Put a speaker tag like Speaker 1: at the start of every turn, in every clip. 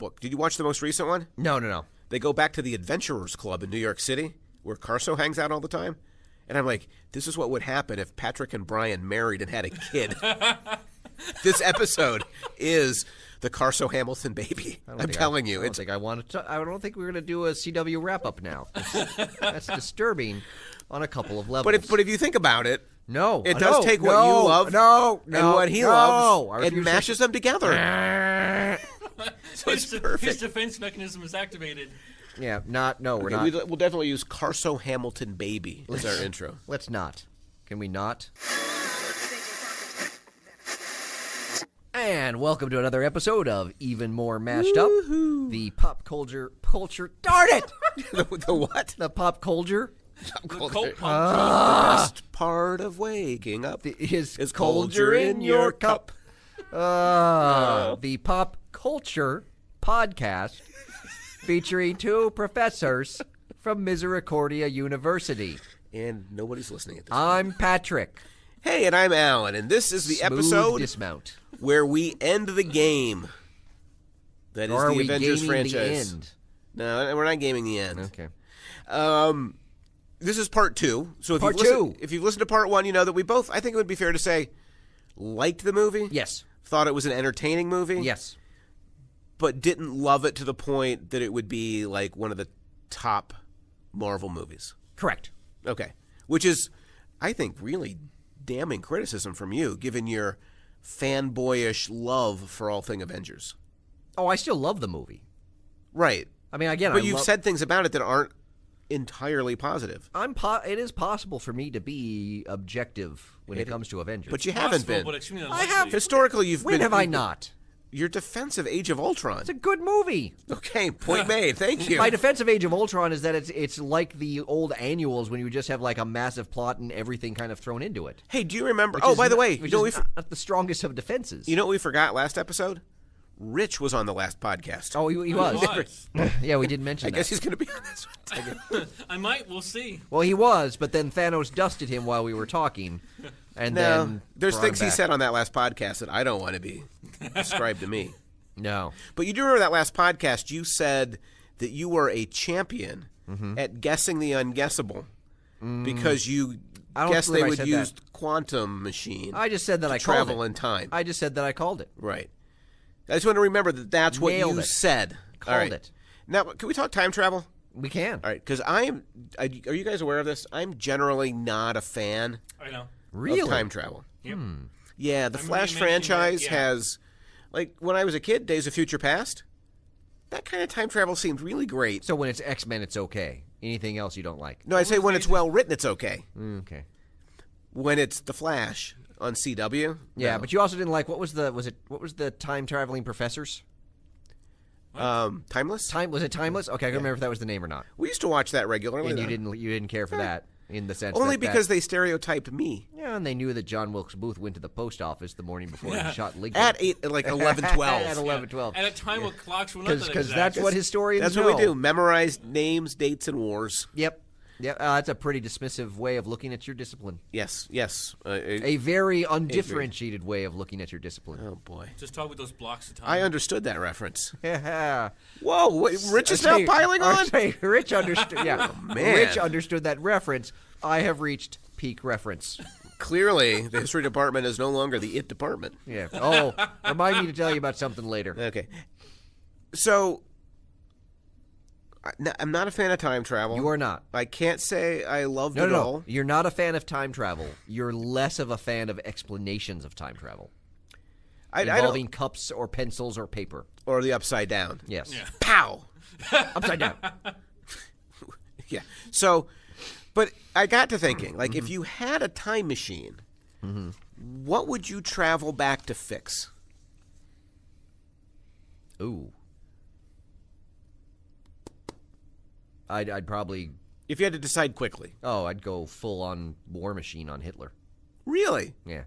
Speaker 1: book. Did you watch the most recent one?
Speaker 2: No.
Speaker 1: They go back to the Adventurers Club in New York City, where Carso hangs out all the time. And I'm like, this is what would happen if Patrick and Brian married and had a kid. This episode is the Carso Hamilton baby. I'm telling you.
Speaker 2: I don't think we're going to do a CW wrap-up now. That's disturbing on a couple of levels.
Speaker 1: But if you think about it, it does take what you love and what he loves and mashes them together. So it's perfect.
Speaker 3: His defense mechanism is activated.
Speaker 2: Yeah, we're not.
Speaker 1: We'll definitely use Carso Hamilton baby as our intro.
Speaker 2: Let's not. Can we not? And welcome to another episode of Even More Mashed Up, the pop culture. Darn it!
Speaker 1: The what?
Speaker 2: The pop culture.
Speaker 1: The best part of waking up
Speaker 2: is culture in your cup. The pop culture podcast featuring two professors from Misericordia University.
Speaker 1: And nobody's listening at this
Speaker 2: I'm Patrick.
Speaker 1: Hey, and I'm Allan, and this is the episode
Speaker 2: dismount
Speaker 1: where we end the game. That is the Avengers franchise.
Speaker 2: The end?
Speaker 1: No, we're not gaming the end.
Speaker 2: Okay.
Speaker 1: This is part two. So if you've listened to part one, you know that we both, I think it would be fair to say, liked the movie.
Speaker 2: Yes.
Speaker 1: Thought it was an entertaining movie.
Speaker 2: Yes.
Speaker 1: But didn't love it to the point that it would be like one of the top Marvel movies.
Speaker 2: Correct.
Speaker 1: Okay. Which is, I think, really damning criticism from you, given your fanboyish love for all thing Avengers.
Speaker 2: Oh, I still love the movie.
Speaker 1: Right.
Speaker 2: I mean, again,
Speaker 1: but you've said things about it that aren't entirely positive.
Speaker 2: It is possible for me to be objective when it comes to Avengers.
Speaker 1: But you haven't been.
Speaker 3: I have.
Speaker 1: Historically, you've been.
Speaker 2: When have I not?
Speaker 1: Your defense of Age of Ultron.
Speaker 2: It's a good movie.
Speaker 1: Okay, point made. Thank you.
Speaker 2: My defense of Age of Ultron is that it's like the old annuals when you just have like a massive plot and everything kind of thrown into it.
Speaker 1: Hey, do you remember? By the way,
Speaker 2: not the strongest of defenses.
Speaker 1: You know what we forgot last episode? Rich was on the last podcast.
Speaker 2: Oh, he was. Yeah, we didn't mention that.
Speaker 1: I guess he's going to be on this one.
Speaker 3: I might. We'll see.
Speaker 2: Well, he was, but then Thanos dusted him while we were talking. And then
Speaker 1: there's things he said on that last podcast that I don't want to be ascribed to me.
Speaker 2: No.
Speaker 1: But you do remember that last podcast, you said that you were a champion at guessing the unguessable because you guessed they would use quantum machine.
Speaker 2: I just said that I
Speaker 1: travel in time.
Speaker 2: I just said that I called it.
Speaker 1: Right. I just want to remember that that's what you said.
Speaker 2: Called it.
Speaker 1: Now, can we talk time travel?
Speaker 2: We can.
Speaker 1: All right, because are you guys aware of this? I'm generally not a fan of time travel.
Speaker 3: Yep.
Speaker 1: Yeah, the Flash franchise has, like, when I was a kid, Days of Future Past, that kind of time travel seemed really great.
Speaker 2: So when it's X-Men, it's okay. Anything else you don't like?
Speaker 1: No, I say when it's well written, it's okay.
Speaker 2: Okay.
Speaker 1: When it's the Flash on CW,
Speaker 2: yeah, but you also didn't like what was the time traveling professors?
Speaker 1: Timeless.
Speaker 2: Was it Timeless? Okay, I can't remember if that was the name or not.
Speaker 1: We used to watch that regularly.
Speaker 2: And you didn't care for that in the sense
Speaker 1: only because they stereotyped me.
Speaker 2: Yeah, and they knew that John Wilkes Booth went to the post office the morning before he shot Lincoln
Speaker 1: at 11:12.
Speaker 2: At 11:12.
Speaker 3: At a time when clocks were not that
Speaker 2: because that's what historians
Speaker 1: That's
Speaker 2: know.
Speaker 1: what we do. Memorize names, dates, and wars.
Speaker 2: Yep. Yeah, that's a pretty dismissive way of looking at your discipline.
Speaker 1: Yes.
Speaker 2: A very undifferentiated way of looking at your discipline.
Speaker 1: Oh, boy.
Speaker 3: Just talk with those blocks of time.
Speaker 1: I understood that reference.
Speaker 2: Yeah.
Speaker 1: Whoa, wait, Rich is now piling on?
Speaker 2: Rich understood. Yeah,
Speaker 1: oh, man.
Speaker 2: Rich understood that reference. I have reached peak reference.
Speaker 1: Clearly, the history department is no longer the IT department.
Speaker 2: Yeah. Oh, remind me to tell you about something later.
Speaker 1: Okay. So, I'm not a fan of time travel.
Speaker 2: You are not.
Speaker 1: I can't say I loved it all.
Speaker 2: No. You're not a fan of time travel. You're less of a fan of explanations of time travel. Involving cups or pencils or paper.
Speaker 1: Or the upside down.
Speaker 2: Yes.
Speaker 3: Yeah.
Speaker 1: Pow!
Speaker 2: Upside down.
Speaker 1: Yeah. So, but I got to thinking, like, if you had a time machine, what would you travel back to fix?
Speaker 2: Ooh. I'd probably...
Speaker 1: If you had to decide quickly.
Speaker 2: Oh, I'd go full-on War Machine on Hitler.
Speaker 1: Really?
Speaker 2: Yeah.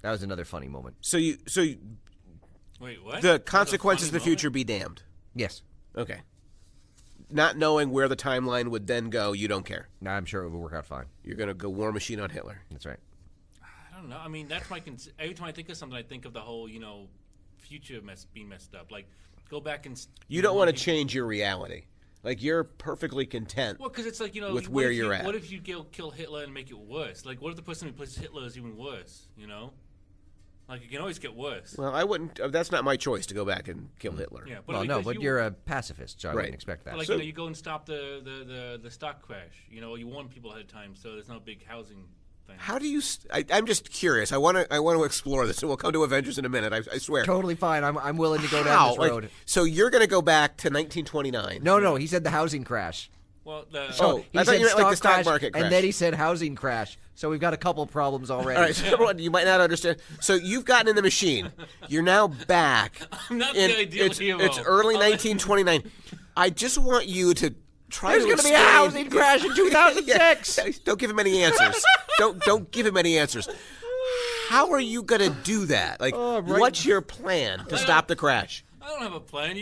Speaker 2: That was another funny moment.
Speaker 1: So
Speaker 3: Wait, what?
Speaker 1: The consequences of the future be damned.
Speaker 2: Yes.
Speaker 1: Okay. Not knowing where the timeline would then go, you don't care.
Speaker 2: No, I'm sure it would work out fine.
Speaker 1: You're going to go War Machine on Hitler.
Speaker 2: That's right.
Speaker 3: I don't know. I mean, that's my every time I think of something, I think of the whole, future being messed up. Like, go back and.
Speaker 1: You don't want to change your reality. Like, you're perfectly content.
Speaker 3: Well, because it's like,
Speaker 1: with where you're at.
Speaker 3: What if you kill Hitler and make it worse? Like, what if the person who plays Hitler is even worse? You know, like, it can always get worse.
Speaker 1: Well, I wouldn't. That's not my choice to go back and kill Hitler.
Speaker 3: Yeah,
Speaker 2: but you're a pacifist, so I wouldn't expect that.
Speaker 3: But like, you go and stop the stock crash. You know, you warn people ahead of time, so there's no big housing thing.
Speaker 1: How do you? I'm just curious. I want to explore this, and we'll come to Avengers in a minute. I swear.
Speaker 2: Totally fine. I'm willing to go down this road.
Speaker 1: So you're going to go back to 1929?
Speaker 2: No. He said the housing crash.
Speaker 3: Well,
Speaker 1: I thought you meant like the stock market crash.
Speaker 2: And then he said housing crash. So we've got a couple problems already.
Speaker 1: All right, so everyone, you might not understand. So you've gotten in the machine. You're now back.
Speaker 3: I'm not the ideal hero.
Speaker 1: It's early 1929. I just want you to try
Speaker 2: There's
Speaker 1: to
Speaker 2: going to be a housing crash in 2006.
Speaker 1: Yeah, don't give him any answers. Don't give him any answers. How are you going to do that? Like, what's your plan to stop the crash?
Speaker 3: I don't have a plan.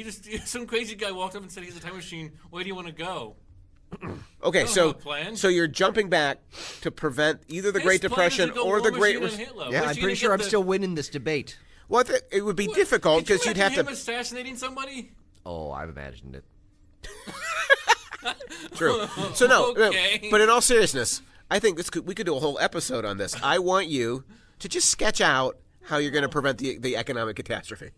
Speaker 3: Some crazy guy walked up and said he's a time machine. Where do you want to go?
Speaker 1: Okay, so you're jumping back to prevent either the Great Depression or the Great.
Speaker 2: Yeah, I'm pretty sure I'm still winning this debate.
Speaker 1: Well, it would be difficult because you'd have to.
Speaker 3: Assassinating somebody?
Speaker 2: Oh, I've imagined it.
Speaker 1: True. So no,
Speaker 3: okay.
Speaker 1: But in all seriousness, I think we could do a whole episode on this. I want you to just sketch out how you're going to prevent the economic catastrophe.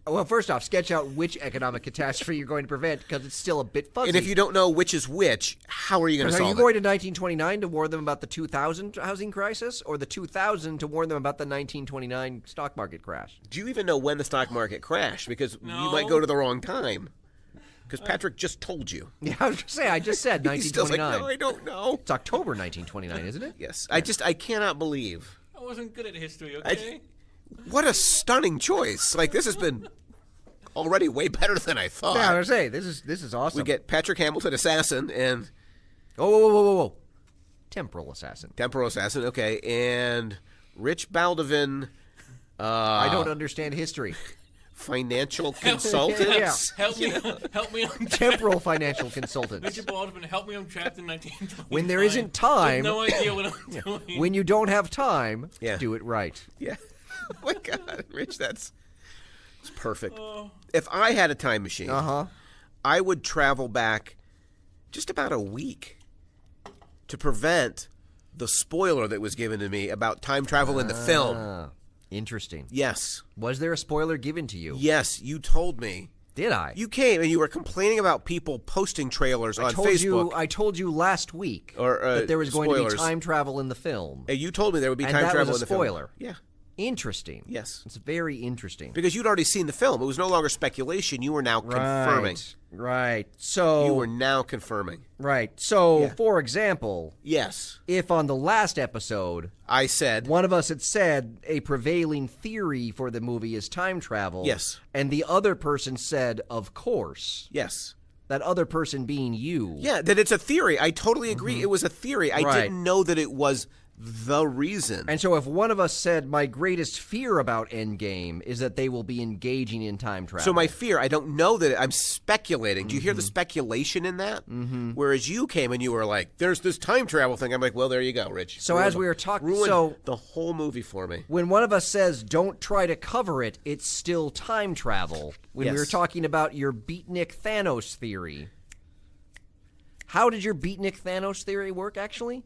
Speaker 2: Well, first off, sketch out which economic catastrophe you're going to prevent, because it's still a bit fuzzy.
Speaker 1: And if you don't know which is which, how are you going to solve it?
Speaker 2: Are you going to 1929 to warn them about the 2000 housing crisis, or the 2000 to warn them about the 1929 stock market crash?
Speaker 1: Do you even know when the stock market crashed? Because you might go to the wrong time. Because Patrick just told you.
Speaker 2: Yeah, I was going to say, I just said 1929.
Speaker 1: He's still like, no, I don't know.
Speaker 2: It's October 1929, isn't it?
Speaker 1: Yes. I cannot believe.
Speaker 3: I wasn't good at history, okay?
Speaker 1: What a stunning choice. Like, this has been already way better than I thought.
Speaker 2: Yeah, I was going to say, this is awesome.
Speaker 1: We get Patrick Hamilton, assassin, and...
Speaker 2: Whoa. Temporal assassin.
Speaker 1: Temporal assassin, okay. And Rich Baldwin...
Speaker 2: I don't understand history.
Speaker 1: Financial consultant?
Speaker 2: Yeah.
Speaker 3: Help me.
Speaker 2: Temporal financial consultant.
Speaker 3: Richard Baldwin, help me. I'm trapped in 1929.
Speaker 2: When there isn't time...
Speaker 3: I have no idea what I'm doing.
Speaker 2: When you don't have time, do it right.
Speaker 1: Yeah. Oh, my God, Rich, that's perfect. If I had a time machine, I would travel back just about a week to prevent the spoiler that was given to me about time travel in the film.
Speaker 2: Interesting.
Speaker 1: Yes.
Speaker 2: Was there a spoiler given to you?
Speaker 1: Yes, you told me.
Speaker 2: Did I?
Speaker 1: You came and you were complaining about people posting trailers on Facebook.
Speaker 2: I told you last week that there was going to be time travel in the film.
Speaker 1: And you told me there would be time travel in the film.
Speaker 2: And that was a spoiler.
Speaker 1: Yeah.
Speaker 2: Interesting.
Speaker 1: Yes.
Speaker 2: It's very interesting.
Speaker 1: Because you'd already seen the film. It was no longer speculation. You were now confirming.
Speaker 2: Right. So
Speaker 1: you were now confirming.
Speaker 2: Right. So, for example,
Speaker 1: yes,
Speaker 2: if on the last episode
Speaker 1: I said
Speaker 2: one of us had said a prevailing theory for the movie is time travel,
Speaker 1: yes,
Speaker 2: and the other person said, of course,
Speaker 1: yes,
Speaker 2: that other person being you,
Speaker 1: that it's a theory. I totally agree. It was a theory. I didn't know that it was the reason.
Speaker 2: And so if one of us said, my greatest fear about Endgame is that they will be engaging in time travel.
Speaker 1: So my fear, I don't know that I'm speculating. Do you hear the speculation in that? Whereas you came and you were like, there's this time travel thing. I'm like, well, there you go, Rich.
Speaker 2: So as we were talking,
Speaker 1: ruined the whole movie for me.
Speaker 2: When one of us says, don't try to cover it, it's still time travel. When we were talking about your beatnik Thanos theory. How did your beatnik Thanos theory work, actually?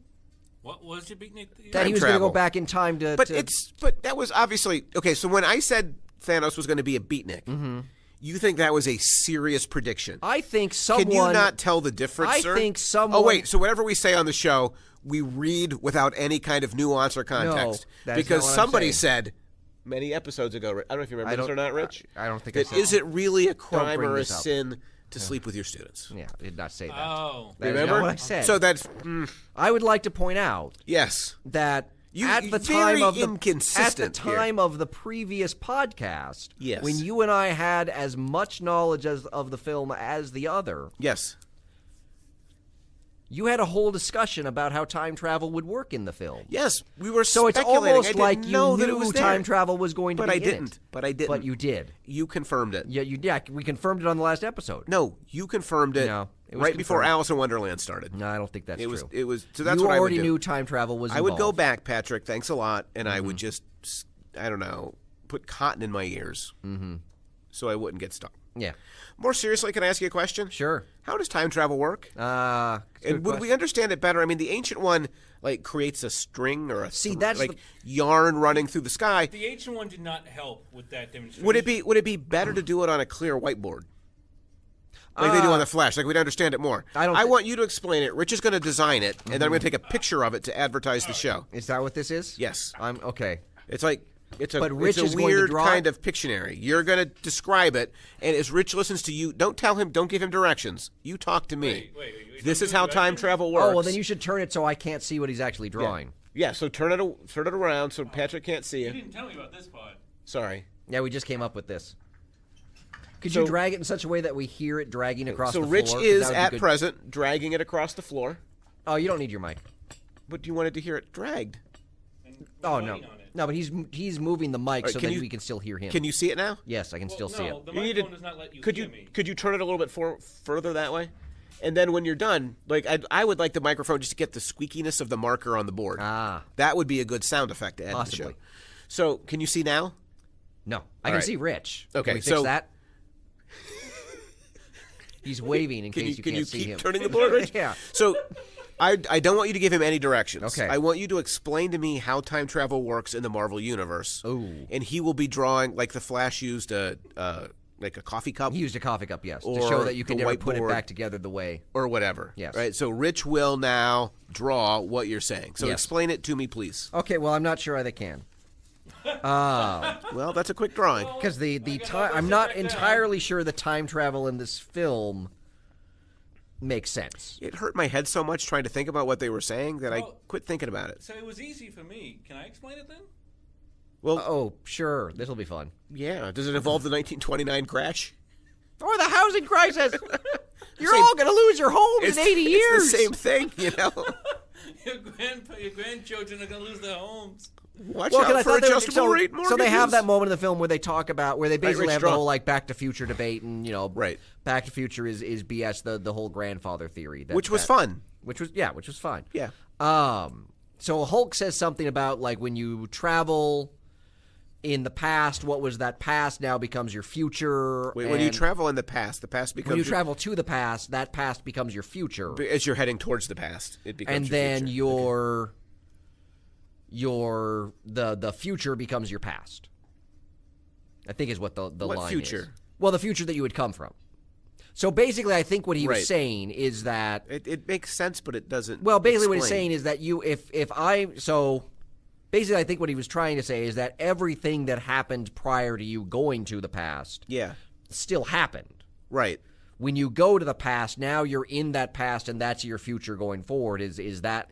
Speaker 3: What was your beatnik theory?
Speaker 2: That he was going to go back in time to...
Speaker 1: But that was obviously... Okay, so when I said Thanos was going to be a beatnik, you think that was a serious prediction?
Speaker 2: I think someone...
Speaker 1: Can you not tell the difference, sir?
Speaker 2: I think someone...
Speaker 1: Oh, wait, so whatever we say on the show, we read without any kind of nuance or context.
Speaker 2: No,
Speaker 1: because somebody said many episodes ago... I don't know if you remember this or not, Rich.
Speaker 2: I don't think
Speaker 1: that
Speaker 2: I said.
Speaker 1: Is it really a crime or a sin to sleep with your students?
Speaker 2: Yeah, I did not say that.
Speaker 3: Oh.
Speaker 2: That
Speaker 1: remember?
Speaker 2: is not what I said.
Speaker 1: So that's...
Speaker 2: I would like to point out...
Speaker 1: Yes.
Speaker 2: That... At the time of the previous podcast, when you and I had as much knowledge of the film as the other, you had a whole discussion about how time travel would work in the film.
Speaker 1: Yes, we were
Speaker 2: so
Speaker 1: speculating.
Speaker 2: It's almost like you
Speaker 1: knew
Speaker 2: that it was time travel was going to be
Speaker 1: But I didn't.
Speaker 2: But you did.
Speaker 1: You confirmed it.
Speaker 2: Yeah, you did. We confirmed it on the last episode.
Speaker 1: No, you confirmed it.
Speaker 2: No, it was
Speaker 1: right before Alice in Wonderland started.
Speaker 2: No, I don't think that's true.
Speaker 1: It was. So that's
Speaker 2: you
Speaker 1: what I would do.
Speaker 2: You already knew time travel was involved.
Speaker 1: I would go back, Patrick. Thanks a lot, and I would just, I don't know, put cotton in my ears, so I wouldn't get stuck.
Speaker 2: Yeah.
Speaker 1: More seriously, can I ask you a question?
Speaker 2: Sure.
Speaker 1: How does time travel work? And would we understand it better? I mean, the ancient one creates a string or yarn running through the sky.
Speaker 3: The ancient one did not help with that demonstration.
Speaker 1: Would it be better to do it on a clear whiteboard? Like they do on the Flash, like we'd understand it more. I want you to explain it. Rich is going to design it, and then I'm going to take a picture of it to advertise the show.
Speaker 2: Is that what this is?
Speaker 1: Yes.
Speaker 2: I'm okay.
Speaker 1: It's a
Speaker 2: Rich is going to
Speaker 1: weird
Speaker 2: draw
Speaker 1: kind of Pictionary. You're going to describe it, and as Rich listens to you, don't give him directions. You talk to me.
Speaker 3: Wait.
Speaker 1: This is how time travel works.
Speaker 2: Oh, well, then you should turn it so I can't see what he's actually drawing.
Speaker 1: Yeah, so turn it around so Patrick can't see
Speaker 3: You
Speaker 1: you.
Speaker 3: didn't tell me about this part.
Speaker 1: Sorry.
Speaker 2: Yeah, we just came up with this. Could you drag it in such a way that we hear it dragging across the floor?
Speaker 1: So Rich is at present dragging it across the floor.
Speaker 2: Oh, you don't need your mic.
Speaker 1: But you wanted to hear it dragged.
Speaker 2: Oh, no. No, but he's moving the mic so that we can still hear him.
Speaker 1: Can you see it now?
Speaker 2: Yes, I can still see it.
Speaker 3: The microphone does not let you hear me.
Speaker 1: Could you turn it a little bit further that way? And then when you're done, I would like the microphone just to get the squeakiness of the marker on the board. That would be a good sound effect to add to the show. So, can you see now?
Speaker 2: No. I can see Rich.
Speaker 1: Okay,
Speaker 2: can we fix that? He's waving in case you can't see him.
Speaker 1: Can you keep turning the board, Rich?
Speaker 2: Yeah.
Speaker 1: So, I don't want you to give him any directions.
Speaker 2: Okay.
Speaker 1: I want you to explain to me how time travel works in the Marvel Universe.
Speaker 2: Oh.
Speaker 1: And he will be drawing, like the Flash used a coffee cup.
Speaker 2: He used a coffee cup, yes,
Speaker 1: or
Speaker 2: to show that you can never put it
Speaker 1: whiteboard.
Speaker 2: back together the way.
Speaker 1: Or whatever.
Speaker 2: Yes.
Speaker 1: Right? So Rich will now draw what you're saying. So
Speaker 2: Yes.
Speaker 1: explain it to me, please.
Speaker 2: Okay, well, I'm not sure they can.
Speaker 1: Well, that's a quick drawing.
Speaker 2: Because the time, I'm not entirely sure the time travel in this film makes sense.
Speaker 1: It hurt my head so much trying to think about what they were saying that I quit thinking about it.
Speaker 3: So it was easy for me. Can I explain it then?
Speaker 1: Well,
Speaker 2: Oh, sure. This will be fun.
Speaker 1: yeah. Does it involve the 1929 crash?
Speaker 2: Or the housing crisis. You're all going to lose your homes in 80 years.
Speaker 1: It's the same thing, you know.
Speaker 3: Your grandchildren are going to lose their homes.
Speaker 1: Watch out for adjustable rate mortgages.
Speaker 2: So they have that moment in the film where they talk about, where they basically have the
Speaker 1: Rich,
Speaker 2: whole Back to Future debate, and
Speaker 1: Right.
Speaker 2: Back to Future is BS, the whole grandfather theory,
Speaker 1: which was fun.
Speaker 2: which was fine.
Speaker 1: Yeah.
Speaker 2: So Hulk says something about when you travel in the past, what was that past now becomes your future.
Speaker 1: When you travel in the past becomes
Speaker 2: when you travel to the past, that past becomes your future.
Speaker 1: as you're heading towards the past. It becomes
Speaker 2: And
Speaker 1: your
Speaker 2: then
Speaker 1: future.
Speaker 2: the future becomes your past. I think is what the
Speaker 1: What
Speaker 2: line
Speaker 1: future?
Speaker 2: is. Well, the future that you would come from. So basically, I think what he was saying is that
Speaker 1: It makes sense, but it doesn't.
Speaker 2: well, basically what he's
Speaker 1: explain.
Speaker 2: saying is that basically I think what he was trying to say is that everything that happened prior to you going to the past
Speaker 1: Yeah.
Speaker 2: still happened.
Speaker 1: Right.
Speaker 2: When you go to the past, now you're in that past and that's your future going forward. Is that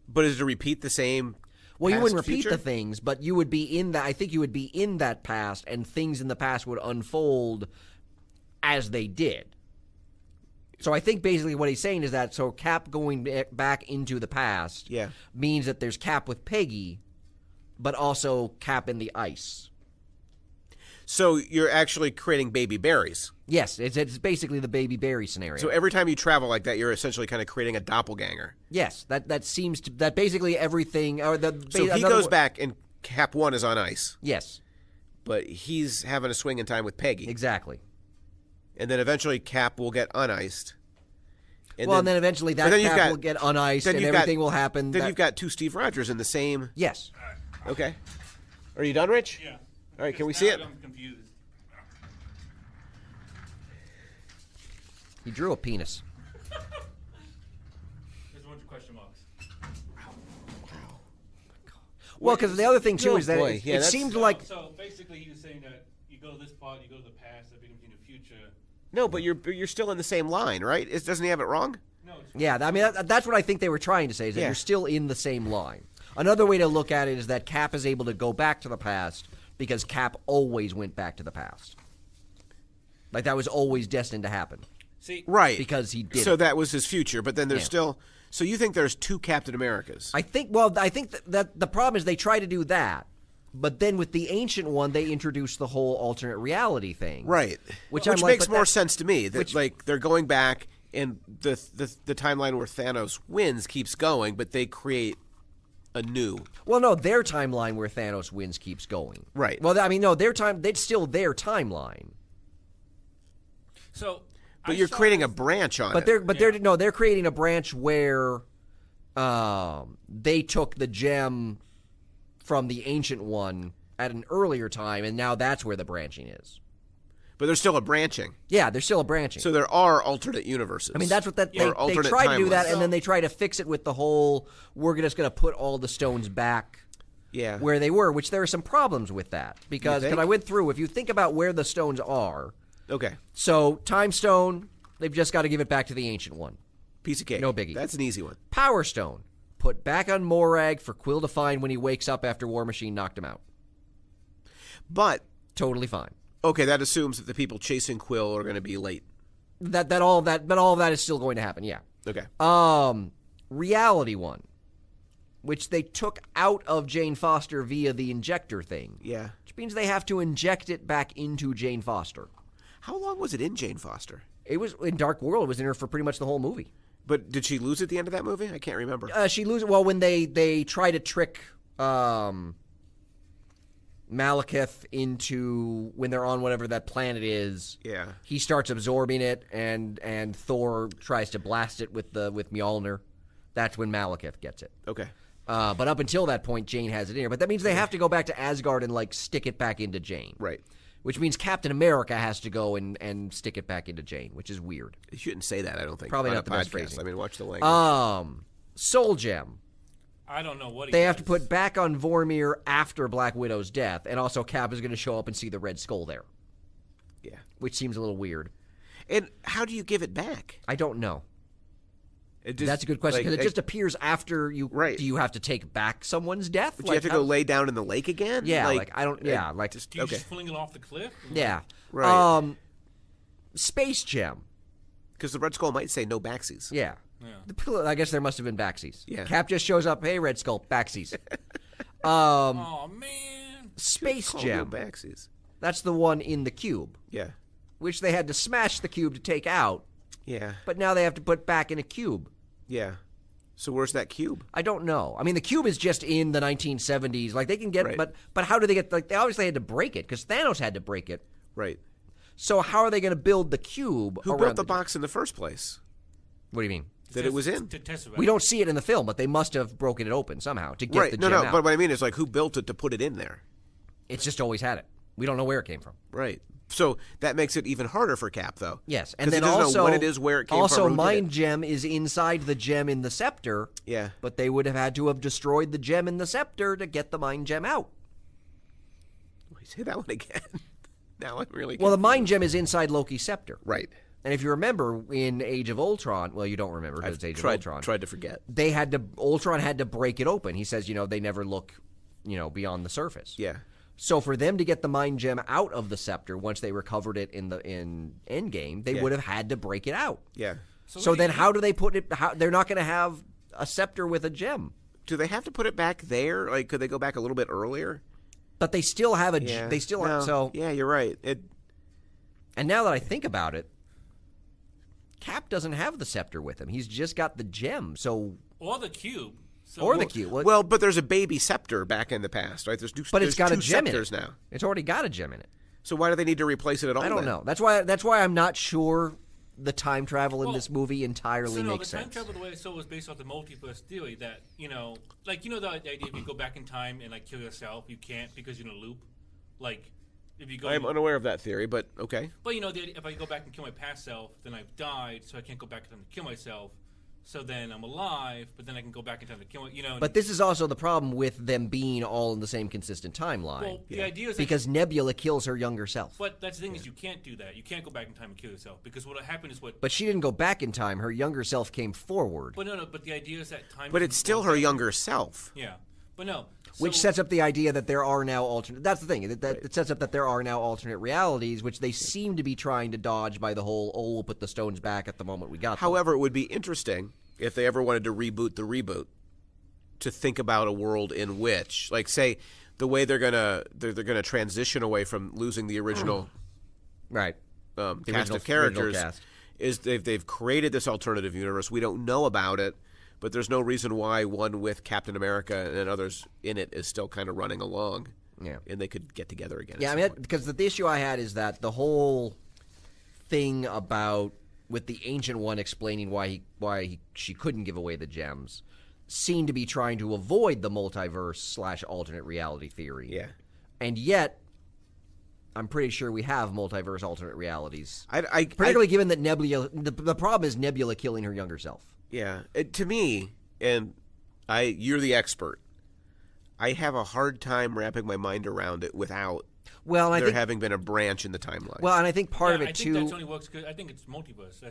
Speaker 1: But is it to repeat the same?
Speaker 2: well, you
Speaker 1: past,
Speaker 2: wouldn't repeat
Speaker 1: future?
Speaker 2: the things, but you would be in that. I think you would be in that past, and things in the past would unfold as they did. So I think basically what he's saying is that Cap going back into the past means that there's Cap with Peggy, but also Cap in the ice.
Speaker 1: So you're actually creating baby berries.
Speaker 2: Yes, it's basically the Baby Barry scenario.
Speaker 1: So every time you travel like that, you're essentially kind of creating a doppelganger.
Speaker 2: Yes, that seems to that basically everything. Or
Speaker 1: So he goes back, and Cap 1 is on ice.
Speaker 2: Yes,
Speaker 1: But he's having a swing in time with Peggy.
Speaker 2: exactly.
Speaker 1: And then eventually Cap will get uniced.
Speaker 2: And then eventually that Cap will get uniced, and everything will happen.
Speaker 1: Then you've got two Steve Rogers in the same.
Speaker 2: Yes.
Speaker 1: Okay. Are you done, Rich?
Speaker 3: Yeah.
Speaker 1: All right, can we see it?
Speaker 3: I'm confused.
Speaker 2: He drew a penis.
Speaker 3: There's a bunch of question marks.
Speaker 2: Well, because the other thing too
Speaker 1: Oh,
Speaker 2: is that
Speaker 1: boy. Yeah,
Speaker 2: it
Speaker 1: that's-
Speaker 2: seemed like
Speaker 3: So basically, he was saying that you go to this part, you go to the past, that becomes in the future.
Speaker 1: No, but you're still in the same line, right? Doesn't he have it wrong?
Speaker 3: No. It's
Speaker 2: yeah. I mean that's what I think they were trying to say is that
Speaker 1: Yeah.
Speaker 2: you're still in the same line. Another way to look at it is that Cap is able to go back to the past because Cap always went back to the past. Like that was always destined to happen.
Speaker 3: See,
Speaker 1: Right.
Speaker 2: Because he did
Speaker 1: So
Speaker 2: it.
Speaker 1: that was his future, but then there's
Speaker 2: Yeah.
Speaker 1: still. So you think there's two Captain Americas?
Speaker 2: I think that the problem is they try to do that, but then with the ancient one they introduced the whole alternate reality thing.
Speaker 1: Right.
Speaker 2: Which
Speaker 1: Which
Speaker 2: I'm like,
Speaker 1: makes
Speaker 2: but
Speaker 1: more
Speaker 2: that-
Speaker 1: sense to me. That
Speaker 2: which-
Speaker 1: like they're going back, and the timeline where Thanos wins keeps going, but they create a new.
Speaker 2: Well, no, their timeline where Thanos wins keeps going.
Speaker 1: Right.
Speaker 2: Well, I mean, no, it's still their timeline.
Speaker 1: But you're creating a branch on
Speaker 2: but
Speaker 1: it.
Speaker 2: They're creating a branch where they took the gem from the Ancient One at an earlier time, and now that's where the branching is.
Speaker 1: But there's still a branching.
Speaker 2: Yeah, there's still a branching.
Speaker 1: So there are alternate universes.
Speaker 2: I mean, that's what they tried to do that, and then they try to fix it with the whole, we're just going to put all the stones back where they were, which there are some problems with that. Because I went through, if you think about where the stones are.
Speaker 1: Okay.
Speaker 2: So, Time Stone, they've just got to give it back to the Ancient One.
Speaker 1: Piece of cake.
Speaker 2: No biggie.
Speaker 1: That's an easy one.
Speaker 2: Power Stone, put back on Morag for Quill to find when he wakes up after War Machine knocked him out.
Speaker 1: But
Speaker 2: totally fine.
Speaker 1: Okay, that assumes that the people chasing Quill are going to be late.
Speaker 2: But all of that is still going to happen. Yeah.
Speaker 1: Okay.
Speaker 2: Reality One, which they took out of Jane Foster via the injector thing.
Speaker 1: Yeah.
Speaker 2: Which means they have to inject it back into Jane Foster.
Speaker 1: How long was it in Jane Foster?
Speaker 2: It was in Dark World. It was in her for pretty much the whole movie.
Speaker 1: But did she lose at the end of that movie? I can't remember.
Speaker 2: She loses. Well, when they try to trick Malekith into, when they're on whatever that planet is.
Speaker 1: Yeah.
Speaker 2: He starts absorbing it, and Thor tries to blast it with Mjolnir. That's when Malekith gets it.
Speaker 1: Okay.
Speaker 2: But up until that point, Jane has it in her. But that means they have to go back to Asgard and stick it back into Jane.
Speaker 1: Right.
Speaker 2: Which means Captain America has to go and stick it back into Jane, which is weird.
Speaker 1: You shouldn't say that, I don't think.
Speaker 2: Probably
Speaker 1: on
Speaker 2: not
Speaker 1: a
Speaker 2: the best
Speaker 1: podcast.
Speaker 2: phrasing.
Speaker 1: I mean, watch the language.
Speaker 2: Soul Gem.
Speaker 3: I don't know what
Speaker 2: they have to put back on Vormir after Black Widow's death, and also Cap is going to show up and see the Red Skull there.
Speaker 1: Yeah.
Speaker 2: Which seems a little weird.
Speaker 1: And how do you give it back?
Speaker 2: I don't know. That's a good question, because it just appears after you.
Speaker 1: Right.
Speaker 2: Do you have to take back someone's death?
Speaker 1: Do you have to go lay down in the lake again?
Speaker 2: Yeah, I don't. Yeah,
Speaker 3: do you just fling it off the cliff?
Speaker 2: Yeah.
Speaker 1: Right.
Speaker 2: Space Gem.
Speaker 1: Because the Red Skull might say no backsies.
Speaker 2: Yeah. I guess there must have been backsies.
Speaker 1: Yeah.
Speaker 2: Cap just shows up. Hey, Red Skull, backsies.
Speaker 3: Oh man.
Speaker 2: Space Gem.
Speaker 1: No backsies.
Speaker 2: That's the one in the cube.
Speaker 1: Yeah.
Speaker 2: Which they had to smash the cube to take out.
Speaker 1: Yeah.
Speaker 2: But now they have to put back in a cube.
Speaker 1: Yeah. So where's that cube?
Speaker 2: I don't know. I mean, the cube is just in the 1970s. Like, they can get,
Speaker 1: Right.
Speaker 2: but how do they get? Like, they obviously had to break it because Thanos had to break it.
Speaker 1: Right.
Speaker 2: So how are they going to build the cube?
Speaker 1: Who built the box in the first place?
Speaker 2: What do you mean?
Speaker 1: That it was in.
Speaker 2: We don't see it in the film, but they must have broken it open somehow to get the gem out.
Speaker 1: But what I mean is, like, who built it to put it in there?
Speaker 2: It's just always had it. We don't know where it came from.
Speaker 1: Right. So that makes it even harder for Cap, though.
Speaker 2: Yes, and then
Speaker 1: he doesn't
Speaker 2: also
Speaker 1: know what it is, where it came
Speaker 2: also
Speaker 1: from.
Speaker 2: Mind Gem is inside the gem in the scepter.
Speaker 1: Yeah.
Speaker 2: But they would have had to have destroyed the gem in the scepter to get the Mind Gem out.
Speaker 1: Say that one again. Now I'm really
Speaker 2: Well, the Mind Gem is inside Loki's scepter.
Speaker 1: Right.
Speaker 2: And if you remember in Age of Ultron, well, you don't remember because it's Age of Ultron.
Speaker 1: Tried to forget.
Speaker 2: Ultron had to break it open. He says, they never look, beyond the surface.
Speaker 1: Yeah.
Speaker 2: So for them to get the Mind Gem out of the scepter once they recovered it in Endgame, they would have had to break it out.
Speaker 1: Yeah.
Speaker 2: So then how do they put it? They're not going to have a scepter with a gem.
Speaker 1: Do they have to put it back there? Like, could they go back a little bit earlier?
Speaker 2: But they still have
Speaker 1: Yeah.
Speaker 2: They still have. So
Speaker 1: yeah, you're right.
Speaker 2: And now that I think about it, Cap doesn't have the scepter with him. He's just got the gem.
Speaker 3: Or the cube.
Speaker 2: The cube.
Speaker 1: Well, but there's a baby scepter back in the past, right?
Speaker 2: But it's got a gem in it
Speaker 1: now.
Speaker 2: It's already got a gem in it.
Speaker 1: So why do they need to replace it at all?
Speaker 2: I don't know. That's why I'm not sure the time travel in this movie entirely makes sense.
Speaker 3: The time travel, the way it was based off the multiverse theory that, the idea if you go back in time and kill yourself, you can't because you're in a loop. Like, if you go.
Speaker 1: I'm unaware of that theory, but okay.
Speaker 3: But if I go back and kill my past self, then I've died, so I can't go back in time to kill myself. So then I'm alive, but then I can go back in time to kill
Speaker 2: But this is also the problem with them being all in the same consistent timeline.
Speaker 3: Well, the idea is
Speaker 2: because Nebula kills her younger self.
Speaker 3: But that's the thing is you can't do that. You can't go back in time and kill yourself because what happened is what.
Speaker 2: But she didn't go back in time. Her younger self came forward.
Speaker 3: But no. But the idea is that time.
Speaker 1: But it's still her younger self.
Speaker 3: Yeah, but no.
Speaker 2: Which sets up the idea that there are now alternate. That's the thing. It sets up that there are now alternate realities, which they seem to be trying to dodge by the whole. Oh, we'll put the stones back at the moment we got them.
Speaker 1: However, it would be interesting if they ever wanted to reboot the reboot, to think about a world in which, like, say, the way they're gonna transition away from losing the original,
Speaker 2: right,
Speaker 1: cast of characters, is they've created this alternative universe. We don't know about it, but there's no reason why one with Captain America and others in it is still kind of running along.
Speaker 2: Yeah,
Speaker 1: and they could get together again.
Speaker 2: Yeah, I mean, because the issue I had is that the whole thing about with the Ancient One explaining why she couldn't give away the gems seemed to be trying to avoid the multiverse / alternate reality theory.
Speaker 1: Yeah.
Speaker 2: And yet, I'm pretty sure we have multiverse alternate realities.
Speaker 1: Particularly
Speaker 2: given that Nebula... The problem is Nebula killing her younger self.
Speaker 1: Yeah. To me, and you're the expert, I have a hard time wrapping my mind around it without having been a branch in the timeline.
Speaker 2: Well, and I think part of it, too...
Speaker 3: I think that only works because I think it's multiverse.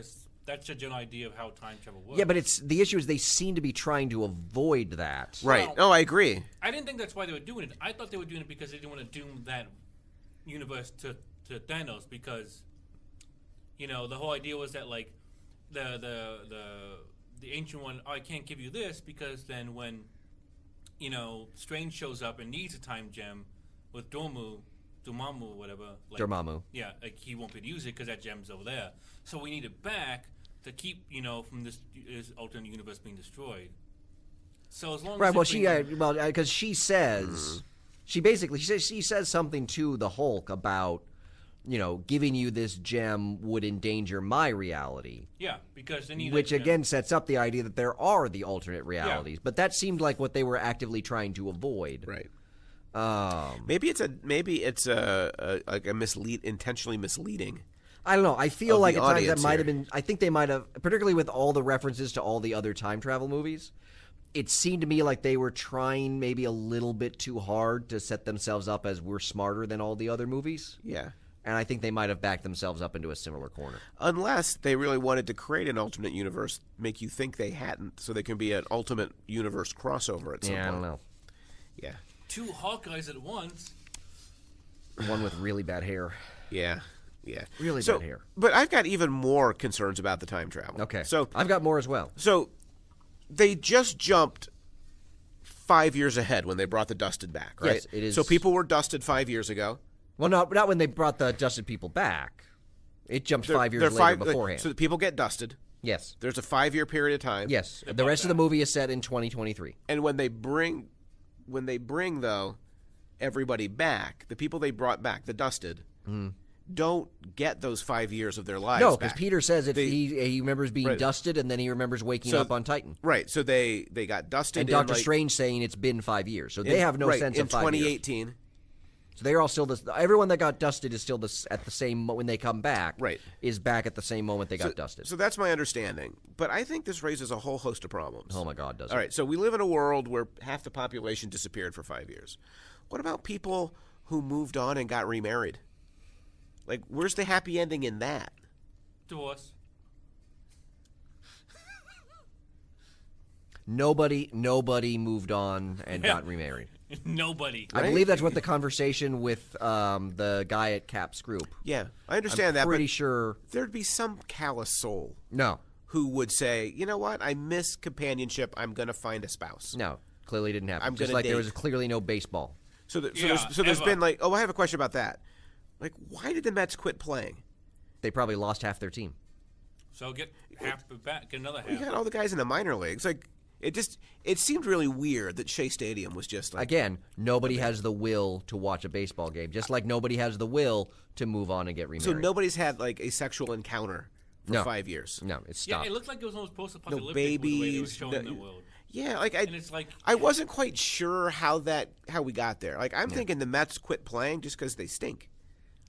Speaker 3: That's the general idea of how time travel works.
Speaker 2: Yeah, but the issue is they seem to be trying to avoid that.
Speaker 1: Right.
Speaker 3: Well,
Speaker 1: I agree.
Speaker 3: I didn't think that's why they were doing it. I thought they were doing it because they didn't want to doom that universe to Thanos because, the whole idea was that, like, the Ancient One, I can't give you this because then when, Strange shows up and needs a time gem with Dormammu, whatever. Like,
Speaker 2: Dormammu.
Speaker 3: Yeah, like he won't be able to use it because that gem's over there. So we need it back to keep, from this alternate universe being destroyed. So as long as
Speaker 2: because she says, she says something to the Hulk about, giving you this gem would endanger my reality.
Speaker 3: Yeah, because they need
Speaker 2: which again sets up the idea that there are the alternate realities. Yeah. But that seemed like what they were actively trying to avoid.
Speaker 1: Right. Maybe it's intentionally misleading.
Speaker 2: I don't know. I feel like at times that might have been. I think they might have, particularly with all the references to all the other time travel movies. It seemed to me like they were trying maybe a little bit too hard to set themselves up as we're smarter than all the other movies.
Speaker 1: Yeah.
Speaker 2: And I think they might have backed themselves up into a similar corner.
Speaker 1: Unless they really wanted to create an alternate universe, make you think they hadn't, so they can be an ultimate universe crossover at some point.
Speaker 2: I don't know.
Speaker 1: Yeah.
Speaker 3: 2 Hawkeyes at once.
Speaker 2: One with really bad hair.
Speaker 1: Yeah. Yeah.
Speaker 2: Really bad hair.
Speaker 1: But I've got even more concerns about the time travel.
Speaker 2: Okay.
Speaker 1: So
Speaker 2: I've got more as well.
Speaker 1: So they just jumped 5 years ahead when they brought the dusted back, right?
Speaker 2: Yes, it is.
Speaker 1: So people were dusted 5 years ago.
Speaker 2: Well, not when they brought the dusted people back. It jumped 5 years later beforehand.
Speaker 1: So the people get dusted.
Speaker 2: Yes.
Speaker 1: There's a 5-year period of time.
Speaker 2: Yes. The rest of the movie is set in 2023.
Speaker 1: And when they bring though everybody back, the people they brought back, the dusted, don't get those 5 years of their lives.
Speaker 2: No, because Peter says he remembers being dusted, and then he remembers waking up on Titan.
Speaker 1: Right. So they got dusted.
Speaker 2: And Doctor Strange saying it's been 5 years, so they have no sense of 5 years.
Speaker 1: In 2018.
Speaker 2: So they're all still everyone that got dusted is still at the same when they come back.
Speaker 1: Right.
Speaker 2: Is back at the same moment they got dusted.
Speaker 1: So that's my understanding. But I think this raises a whole host of problems.
Speaker 2: Oh my God, does it?
Speaker 1: All right. So we live in a world where half the population disappeared for 5 years. What about people who moved on and got remarried? Like, where's the happy ending in that?
Speaker 3: Divorce.
Speaker 2: Nobody moved on and got remarried.
Speaker 3: Nobody.
Speaker 2: I believe that's what the conversation with the guy at Cap's group.
Speaker 1: Yeah, I understand that.
Speaker 2: I'm pretty sure
Speaker 1: there'd be some callous soul.
Speaker 2: No.
Speaker 1: Who would say, you know what? I miss companionship. I'm going to find a spouse.
Speaker 2: No, clearly didn't happen.
Speaker 1: I'm
Speaker 2: just like there was clearly no baseball.
Speaker 1: So there's been like, I have a question about that. Like, why did the Mets quit playing?
Speaker 2: They probably lost half their team.
Speaker 3: So get half back, get another half.
Speaker 1: You got all the guys in the minor leagues. Like, it seemed really weird that Shea Stadium was just like...
Speaker 2: Again, nobody has the will to watch a baseball game, just like nobody has the will to move on and get remarried.
Speaker 1: So nobody's had, like, a sexual encounter for 5 years?
Speaker 2: No, it's stopped.
Speaker 3: Yeah, it looked like it was almost post-apocalyptic.
Speaker 1: No babies.
Speaker 3: The way they were showing the world.
Speaker 1: Yeah, like,
Speaker 3: and it's like,
Speaker 1: I wasn't quite sure how we got there. Like, I'm thinking the Mets quit playing just because they stink.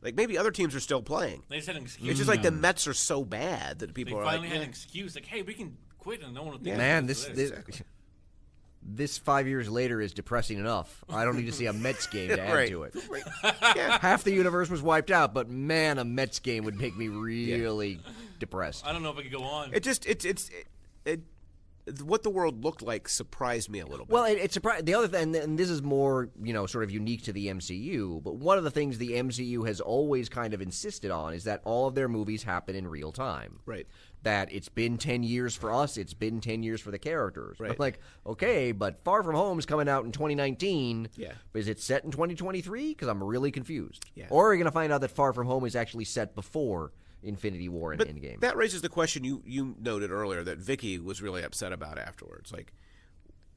Speaker 1: Like, maybe other teams are still playing.
Speaker 3: They just had an excuse.
Speaker 1: It's just like the Mets are so bad that people are like...
Speaker 3: They finally had an excuse. Like, hey, we can quit and no one will think
Speaker 2: Man, this 5 years later is depressing enough. I don't need to see a Mets game to add to it.
Speaker 1: Right. Yeah.
Speaker 2: Half the universe was wiped out, but man, a Mets game would make me really depressed.
Speaker 3: I don't know if I could go on.
Speaker 1: What the world looked like surprised me a little bit.
Speaker 2: Well, it surprised the other thing, and this is more, sort of unique to the MCU, but one of the things the MCU has always kind of insisted on is that all of their movies happen in real time.
Speaker 1: Right.
Speaker 2: That it's been 10 years for us, it's been 10 years for the characters.
Speaker 1: Right.
Speaker 2: I'm like, okay, but Far From Home's coming out in 2019.
Speaker 1: Yeah.
Speaker 2: Is it set in 2023? Because I'm really confused.
Speaker 1: Yeah.
Speaker 2: Or are you going to find out that Far From Home is actually set before Infinity War and Endgame?
Speaker 1: That raises the question you noted earlier that Vicky was really upset about afterwards. Like,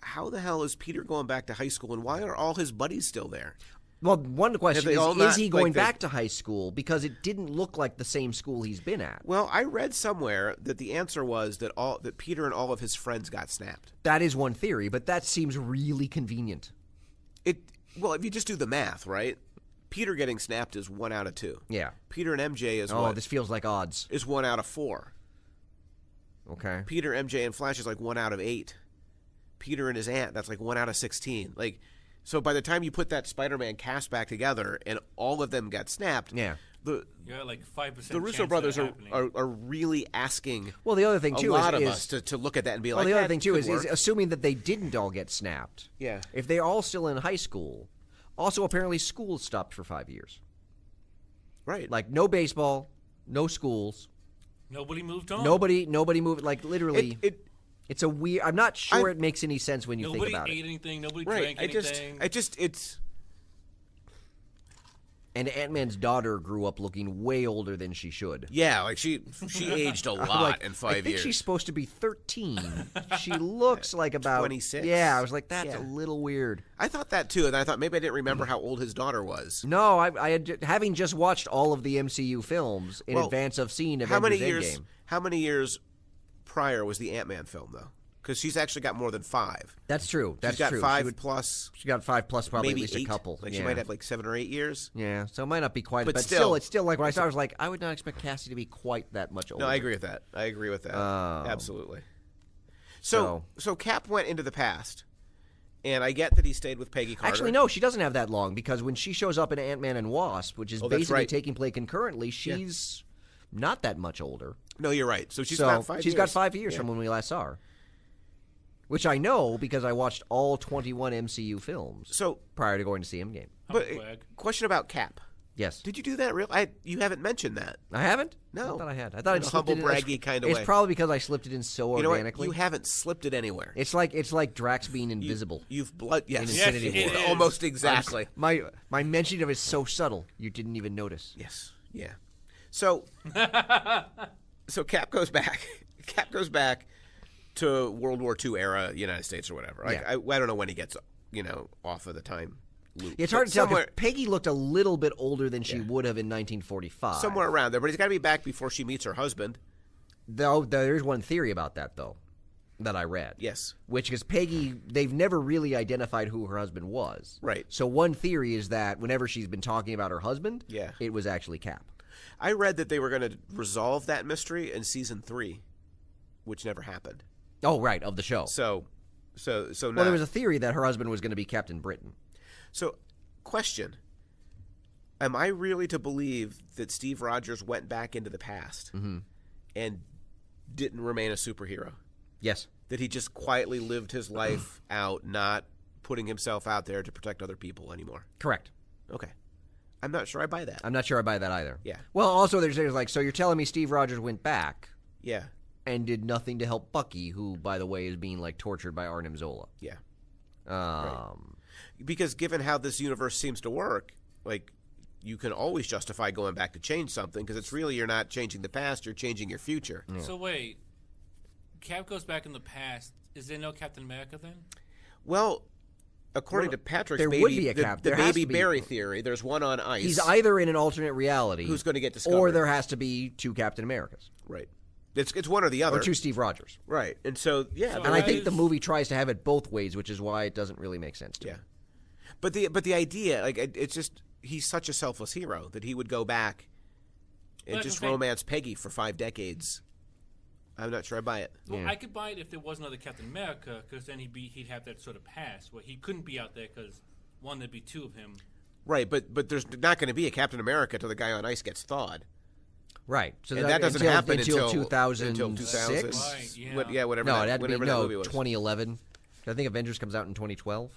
Speaker 1: how the hell is Peter going back to high school, and why are all his buddies still there?
Speaker 2: Well, one question
Speaker 1: they all not,
Speaker 2: is he going
Speaker 1: like, the-
Speaker 2: back to high school? Because it didn't look like the same school he's been at.
Speaker 1: Well, I read somewhere that the answer was that Peter and all of his friends got snapped.
Speaker 2: That is one theory, but that seems really convenient.
Speaker 1: Well, if you just do the math, right? Peter getting snapped is 1 out of 2.
Speaker 2: Yeah.
Speaker 1: Peter and MJ is
Speaker 2: Oh, this feels like odds.
Speaker 1: is 1 out of 4.
Speaker 2: Okay.
Speaker 1: Peter, MJ, and Flash is like 1 out of 8. Peter and his aunt, that's like 1 out of 16. Like, so by the time you put that Spider-Man cast back together and all of them got snapped,
Speaker 2: Yeah.
Speaker 3: You're at like 5%.
Speaker 1: the Russo brothers are really asking
Speaker 2: Well, the other thing too
Speaker 1: a lot
Speaker 2: is
Speaker 1: of us to look at that and be
Speaker 2: well,
Speaker 1: like,
Speaker 2: the other
Speaker 1: that
Speaker 2: thing too
Speaker 1: could
Speaker 2: is
Speaker 1: work.
Speaker 2: assuming that they didn't all get snapped.
Speaker 1: Yeah.
Speaker 2: If they're all still in high school, also apparently school stopped for 5 years.
Speaker 1: Right.
Speaker 2: Like no baseball, no schools,
Speaker 3: Nobody moved on.
Speaker 2: nobody moved. Like literally,
Speaker 1: It
Speaker 2: it's a weird. I'm not sure it makes any sense when you
Speaker 3: Nobody
Speaker 2: think about
Speaker 3: ate
Speaker 2: it.
Speaker 3: anything. Nobody
Speaker 1: right.
Speaker 3: drank anything.
Speaker 1: It's
Speaker 2: And Ant-Man's daughter grew up looking way older than she should.
Speaker 1: yeah, like she aged a lot
Speaker 2: Like,
Speaker 1: in 5
Speaker 2: I think
Speaker 1: years.
Speaker 2: she's supposed to be 13. She looks like about
Speaker 1: 26?
Speaker 2: Yeah, I was like, that's
Speaker 1: Yeah.
Speaker 2: a little weird.
Speaker 1: I thought that too, and I thought maybe I didn't remember how old his daughter was.
Speaker 2: No, I had having just watched all of the MCU films in
Speaker 1: Well,
Speaker 2: advance of seeing Avengers
Speaker 1: How many
Speaker 2: Endgame.
Speaker 1: years? How many years prior was the Ant-Man film though? Because she's actually got more than 5.
Speaker 2: That's true. That's
Speaker 1: she's got
Speaker 2: true.
Speaker 1: 5 plus,
Speaker 2: She got 5 plus probably
Speaker 1: maybe
Speaker 2: at least
Speaker 1: 8.
Speaker 2: a couple.
Speaker 1: Like
Speaker 2: yeah.
Speaker 1: she might have like 7 or 8 years.
Speaker 2: Yeah, so it might not be quite,
Speaker 1: But
Speaker 2: but
Speaker 1: still-
Speaker 2: it's still like when I saw it, I was like, I would not expect Cassie to be quite that much older.
Speaker 1: No, I agree with that. I agree with that. Absolutely.
Speaker 2: so-
Speaker 1: So Cap went into the past, and I get that he stayed with Peggy Carter.
Speaker 2: Actually, no, she doesn't have that long because when she shows up in Ant-Man and Wasp, which is
Speaker 1: Oh, that's
Speaker 2: basically
Speaker 1: right.
Speaker 2: taking place concurrently, she's not that much older.
Speaker 1: No, you're right. So she's
Speaker 2: so
Speaker 1: about 5 years.
Speaker 2: she's got 5 years
Speaker 1: Yeah.
Speaker 2: from when we last saw her. Which I know because I watched all 21 MCU films
Speaker 1: So,
Speaker 2: prior to going to see Endgame.
Speaker 1: but
Speaker 3: Humbug.
Speaker 1: question about Cap.
Speaker 2: Yes.
Speaker 1: Did you do that real? You haven't mentioned that.
Speaker 2: I haven't?
Speaker 1: No.
Speaker 2: I thought I had. I thought
Speaker 1: In
Speaker 2: I
Speaker 1: a
Speaker 2: slipped
Speaker 1: humble,
Speaker 2: it in.
Speaker 1: braggy kind of
Speaker 2: It's
Speaker 1: way.
Speaker 2: probably because I slipped it in so
Speaker 1: You know what?
Speaker 2: organically.
Speaker 1: You haven't slipped it anywhere.
Speaker 2: It's like Drax being invisible.
Speaker 1: You've blood. Yes,
Speaker 2: In
Speaker 3: Yes,
Speaker 2: Infinity
Speaker 3: it
Speaker 2: War.
Speaker 3: is.
Speaker 1: almost exactly.
Speaker 2: My mention of it is so subtle you didn't even notice.
Speaker 1: Yes. Yeah. So, so Cap goes back. Cap goes back to World War II era United States or whatever. Like,
Speaker 2: Yeah.
Speaker 1: I don't know when he gets off of the time loop.
Speaker 2: It's hard
Speaker 1: But
Speaker 2: to tell 'cause
Speaker 1: somewhere,
Speaker 2: Peggy looked a little bit older than she would have in 1945.
Speaker 1: somewhere around there. But he's got to be back before she meets her husband.
Speaker 2: Though there's one theory about that though that I read.
Speaker 1: Yes.
Speaker 2: Which is Peggy, they've never really identified who her husband was.
Speaker 1: Right.
Speaker 2: So one theory is that whenever she's been talking about her husband,
Speaker 1: Yeah.
Speaker 2: it was actually Cap.
Speaker 1: I read that they were going to resolve that mystery in season 3, which never happened.
Speaker 2: Oh, right, of the show.
Speaker 1: So
Speaker 2: well,
Speaker 1: now,
Speaker 2: there was a theory that her husband was going to be Captain Britain.
Speaker 1: So, question: am I really to believe that Steve Rogers went back into the past and didn't remain a superhero?
Speaker 2: Yes.
Speaker 1: That he just quietly lived his life out, not putting himself out there to protect other people anymore?
Speaker 2: Correct.
Speaker 1: Okay, I'm not sure I buy that.
Speaker 2: I'm not sure I buy that either.
Speaker 1: Yeah.
Speaker 2: Well, also there's like, so you're telling me Steve Rogers went back
Speaker 1: Yeah,
Speaker 2: and did nothing to help Bucky, who, by the way, is being like tortured by Arnim Zola.
Speaker 1: yeah.
Speaker 2: Um,
Speaker 1: Because given how this universe seems to work, like, you can always justify going back to change something because it's really, you're not changing the past, you're changing your future.
Speaker 3: So wait, Cap goes back in the past. Is there no Captain America then?
Speaker 1: Well, according to Patrick's
Speaker 2: there
Speaker 1: baby,
Speaker 2: would be a
Speaker 1: the
Speaker 2: Cap.
Speaker 1: the
Speaker 2: There has
Speaker 1: baby
Speaker 2: to be.
Speaker 1: Barry theory, there's one on ice.
Speaker 2: He's either in an alternate reality,
Speaker 1: Who's going to get discovered.
Speaker 2: or there has to be two Captain Americas,
Speaker 1: Right. It's one or the other.
Speaker 2: or two Steve Rogers.
Speaker 1: Right. And so, yeah.
Speaker 3: So
Speaker 2: And I
Speaker 3: Right.
Speaker 2: think the movie tries to have it both ways, which is why it doesn't really make sense to
Speaker 1: yeah.
Speaker 2: me.
Speaker 1: But the idea, like, it's just, he's such a selfless hero that he would go back and
Speaker 3: But
Speaker 1: just
Speaker 3: okay.
Speaker 1: romance Peggy for 5 decades. I'm not sure I buy it.
Speaker 3: Well,
Speaker 2: Yeah.
Speaker 3: I could buy it if there was another Captain America, because then he'd have that sort of past where he couldn't be out there because one, there'd be 2 of him.
Speaker 1: Right, but there's not going to be a Captain America till the guy on ice gets thawed.
Speaker 2: Right. So
Speaker 1: And that doesn't happen until
Speaker 2: 2006.
Speaker 1: 2000.
Speaker 3: Right, yeah.
Speaker 1: Yeah, whatever.
Speaker 2: No,
Speaker 1: that,
Speaker 2: it had to be
Speaker 1: whatever that movie was.
Speaker 2: 2011. I think Avengers comes out in 2012.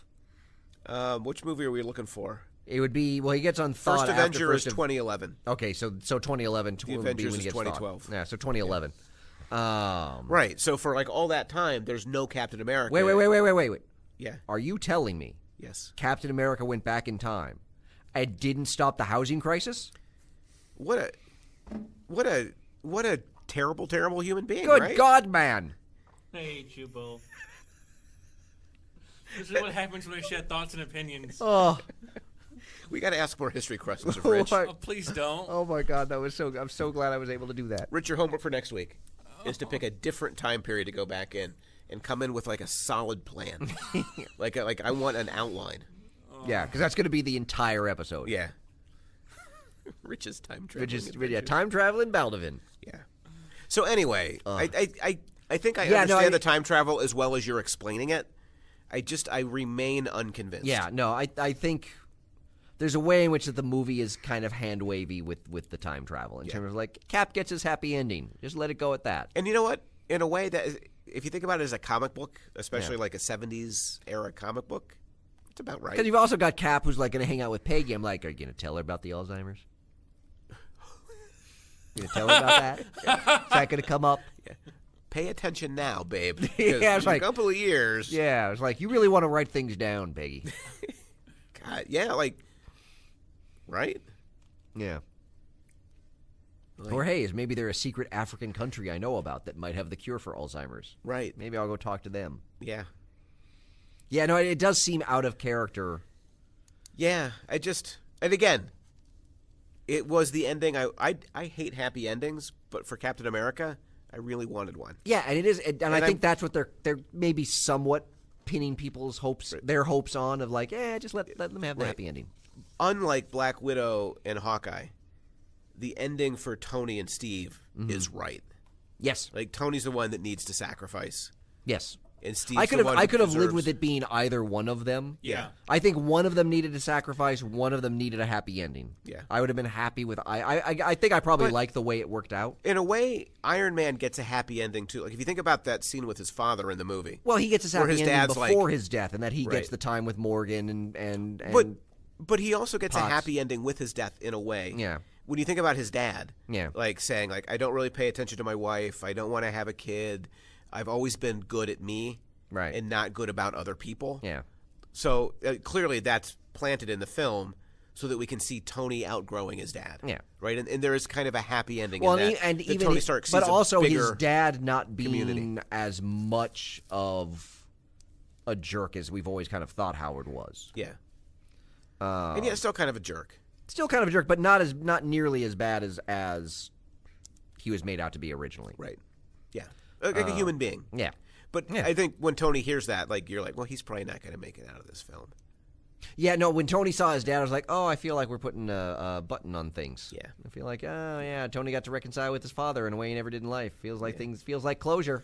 Speaker 1: Which movie are we looking for?
Speaker 2: It would be he gets on thawed
Speaker 1: First
Speaker 2: after
Speaker 1: Avenger is
Speaker 2: first
Speaker 1: 2011.
Speaker 2: Okay, so 2011
Speaker 1: The
Speaker 2: would be
Speaker 1: Avengers
Speaker 2: when he
Speaker 1: is
Speaker 2: gets thawed.
Speaker 1: 2012.
Speaker 2: Yeah, so 2011.
Speaker 1: Right. So for like all that time, there's no Captain America.
Speaker 2: Wait.
Speaker 1: Yeah.
Speaker 2: Are you telling me
Speaker 1: Yes.
Speaker 2: Captain America went back in time and didn't stop the housing crisis?
Speaker 1: What a terrible, terrible human being.
Speaker 2: Good
Speaker 1: right?
Speaker 2: God, man.
Speaker 3: I hate you both. This is what happens when I share thoughts and opinions.
Speaker 2: Oh.
Speaker 1: We got to ask more history questions of Rich.
Speaker 3: Oh, please don't.
Speaker 2: Oh my God, I'm so glad I was able to do that.
Speaker 1: Rich, your homework for next week is to pick a different time period to go back in and come in with like a solid plan. like I want an outline.
Speaker 2: Yeah, because that's going to be the entire episode.
Speaker 1: Yeah. Rich's time traveling.
Speaker 2: Yeah, time traveling Baldwin.
Speaker 1: Yeah. So anyway, I think I understand the time travel as well as you're explaining it. I remain unconvinced.
Speaker 2: Yeah, no, I think there's a way in which the movie is kind of hand wavy with the time travel in terms of like Cap gets his happy ending. Just let it go at that.
Speaker 1: And you know what? In a way that if you think about it as a comic book, especially like a 70s era comic book, it's about right.
Speaker 2: Because you've also got Cap who's like going to hang out with Peggy. I'm like, are you going to tell her about the Alzheimer's? You going to tell her about that? Is that going to come up?
Speaker 1: Yeah. Pay attention now, babe.
Speaker 2: Yeah, it's like
Speaker 1: a couple of years.
Speaker 2: Yeah, it's like you really want to write things down, Peggy.
Speaker 1: God, yeah, like, right?
Speaker 2: Yeah.
Speaker 1: Like,
Speaker 2: or hey, maybe they're a secret African country I know about that might have the cure for Alzheimer's.
Speaker 1: Right.
Speaker 2: Maybe I'll go talk to them.
Speaker 1: Yeah.
Speaker 2: Yeah, no, it does seem out of character.
Speaker 1: Yeah, and again, it was the ending. I hate happy endings, but for Captain America, I really wanted one.
Speaker 2: Yeah, and it is, and I think that's what they're maybe somewhat pinning people's hopes, their hopes on of like, just let them have the happy ending.
Speaker 1: Unlike Black Widow and Hawkeye, the ending for Tony and Steve is right.
Speaker 2: Yes,
Speaker 1: like Tony's the one that needs to sacrifice.
Speaker 2: Yes.
Speaker 1: And Steve's
Speaker 2: I could have
Speaker 1: deserves.
Speaker 2: lived with it being either one of them.
Speaker 1: Yeah.
Speaker 2: I think one of them needed to sacrifice, one of them needed a happy ending.
Speaker 1: Yeah.
Speaker 2: I would have been happy with I think I probably liked the way it worked out.
Speaker 1: In a way, Iron Man gets a happy ending too. Like if you think about that scene with his father in the movie.
Speaker 2: Well, he gets his happy ending before
Speaker 1: like,
Speaker 2: his death, and that he gets the time with Morgan and
Speaker 1: But he also gets
Speaker 2: Potts.
Speaker 1: a happy ending with his death in a way.
Speaker 2: Yeah.
Speaker 1: When you think about his dad,
Speaker 2: like
Speaker 1: saying like, I don't really pay attention to my wife. I don't want to have a kid. I've always been good at me.
Speaker 2: Right.
Speaker 1: And not good about other people.
Speaker 2: Yeah.
Speaker 1: So clearly that's planted in the film so that we can see Tony outgrowing his dad.
Speaker 2: Yeah.
Speaker 1: Right? And there is kind of a happy ending
Speaker 2: well,
Speaker 1: in that.
Speaker 2: And
Speaker 1: that
Speaker 2: even
Speaker 1: Tony Stark sees
Speaker 2: but also his
Speaker 1: bigger
Speaker 2: dad not being
Speaker 1: community.
Speaker 2: as much of a jerk as we've always kind of thought Howard was.
Speaker 1: Yeah. And yet still kind of a jerk.
Speaker 2: Still kind of a jerk, but not nearly as bad as he was made out to be originally.
Speaker 1: Right. Yeah. Like a human being.
Speaker 2: Yeah.
Speaker 1: But I think when Tony hears that, like you're like, well, he's probably not going to make it out of this film.
Speaker 2: Yeah, no, when Tony saw his dad, I was like, oh, I feel like we're putting a button on things.
Speaker 1: Yeah.
Speaker 2: I feel like, oh, yeah, Tony got to reconcile with his father in a way he never did in life. Feels like closure.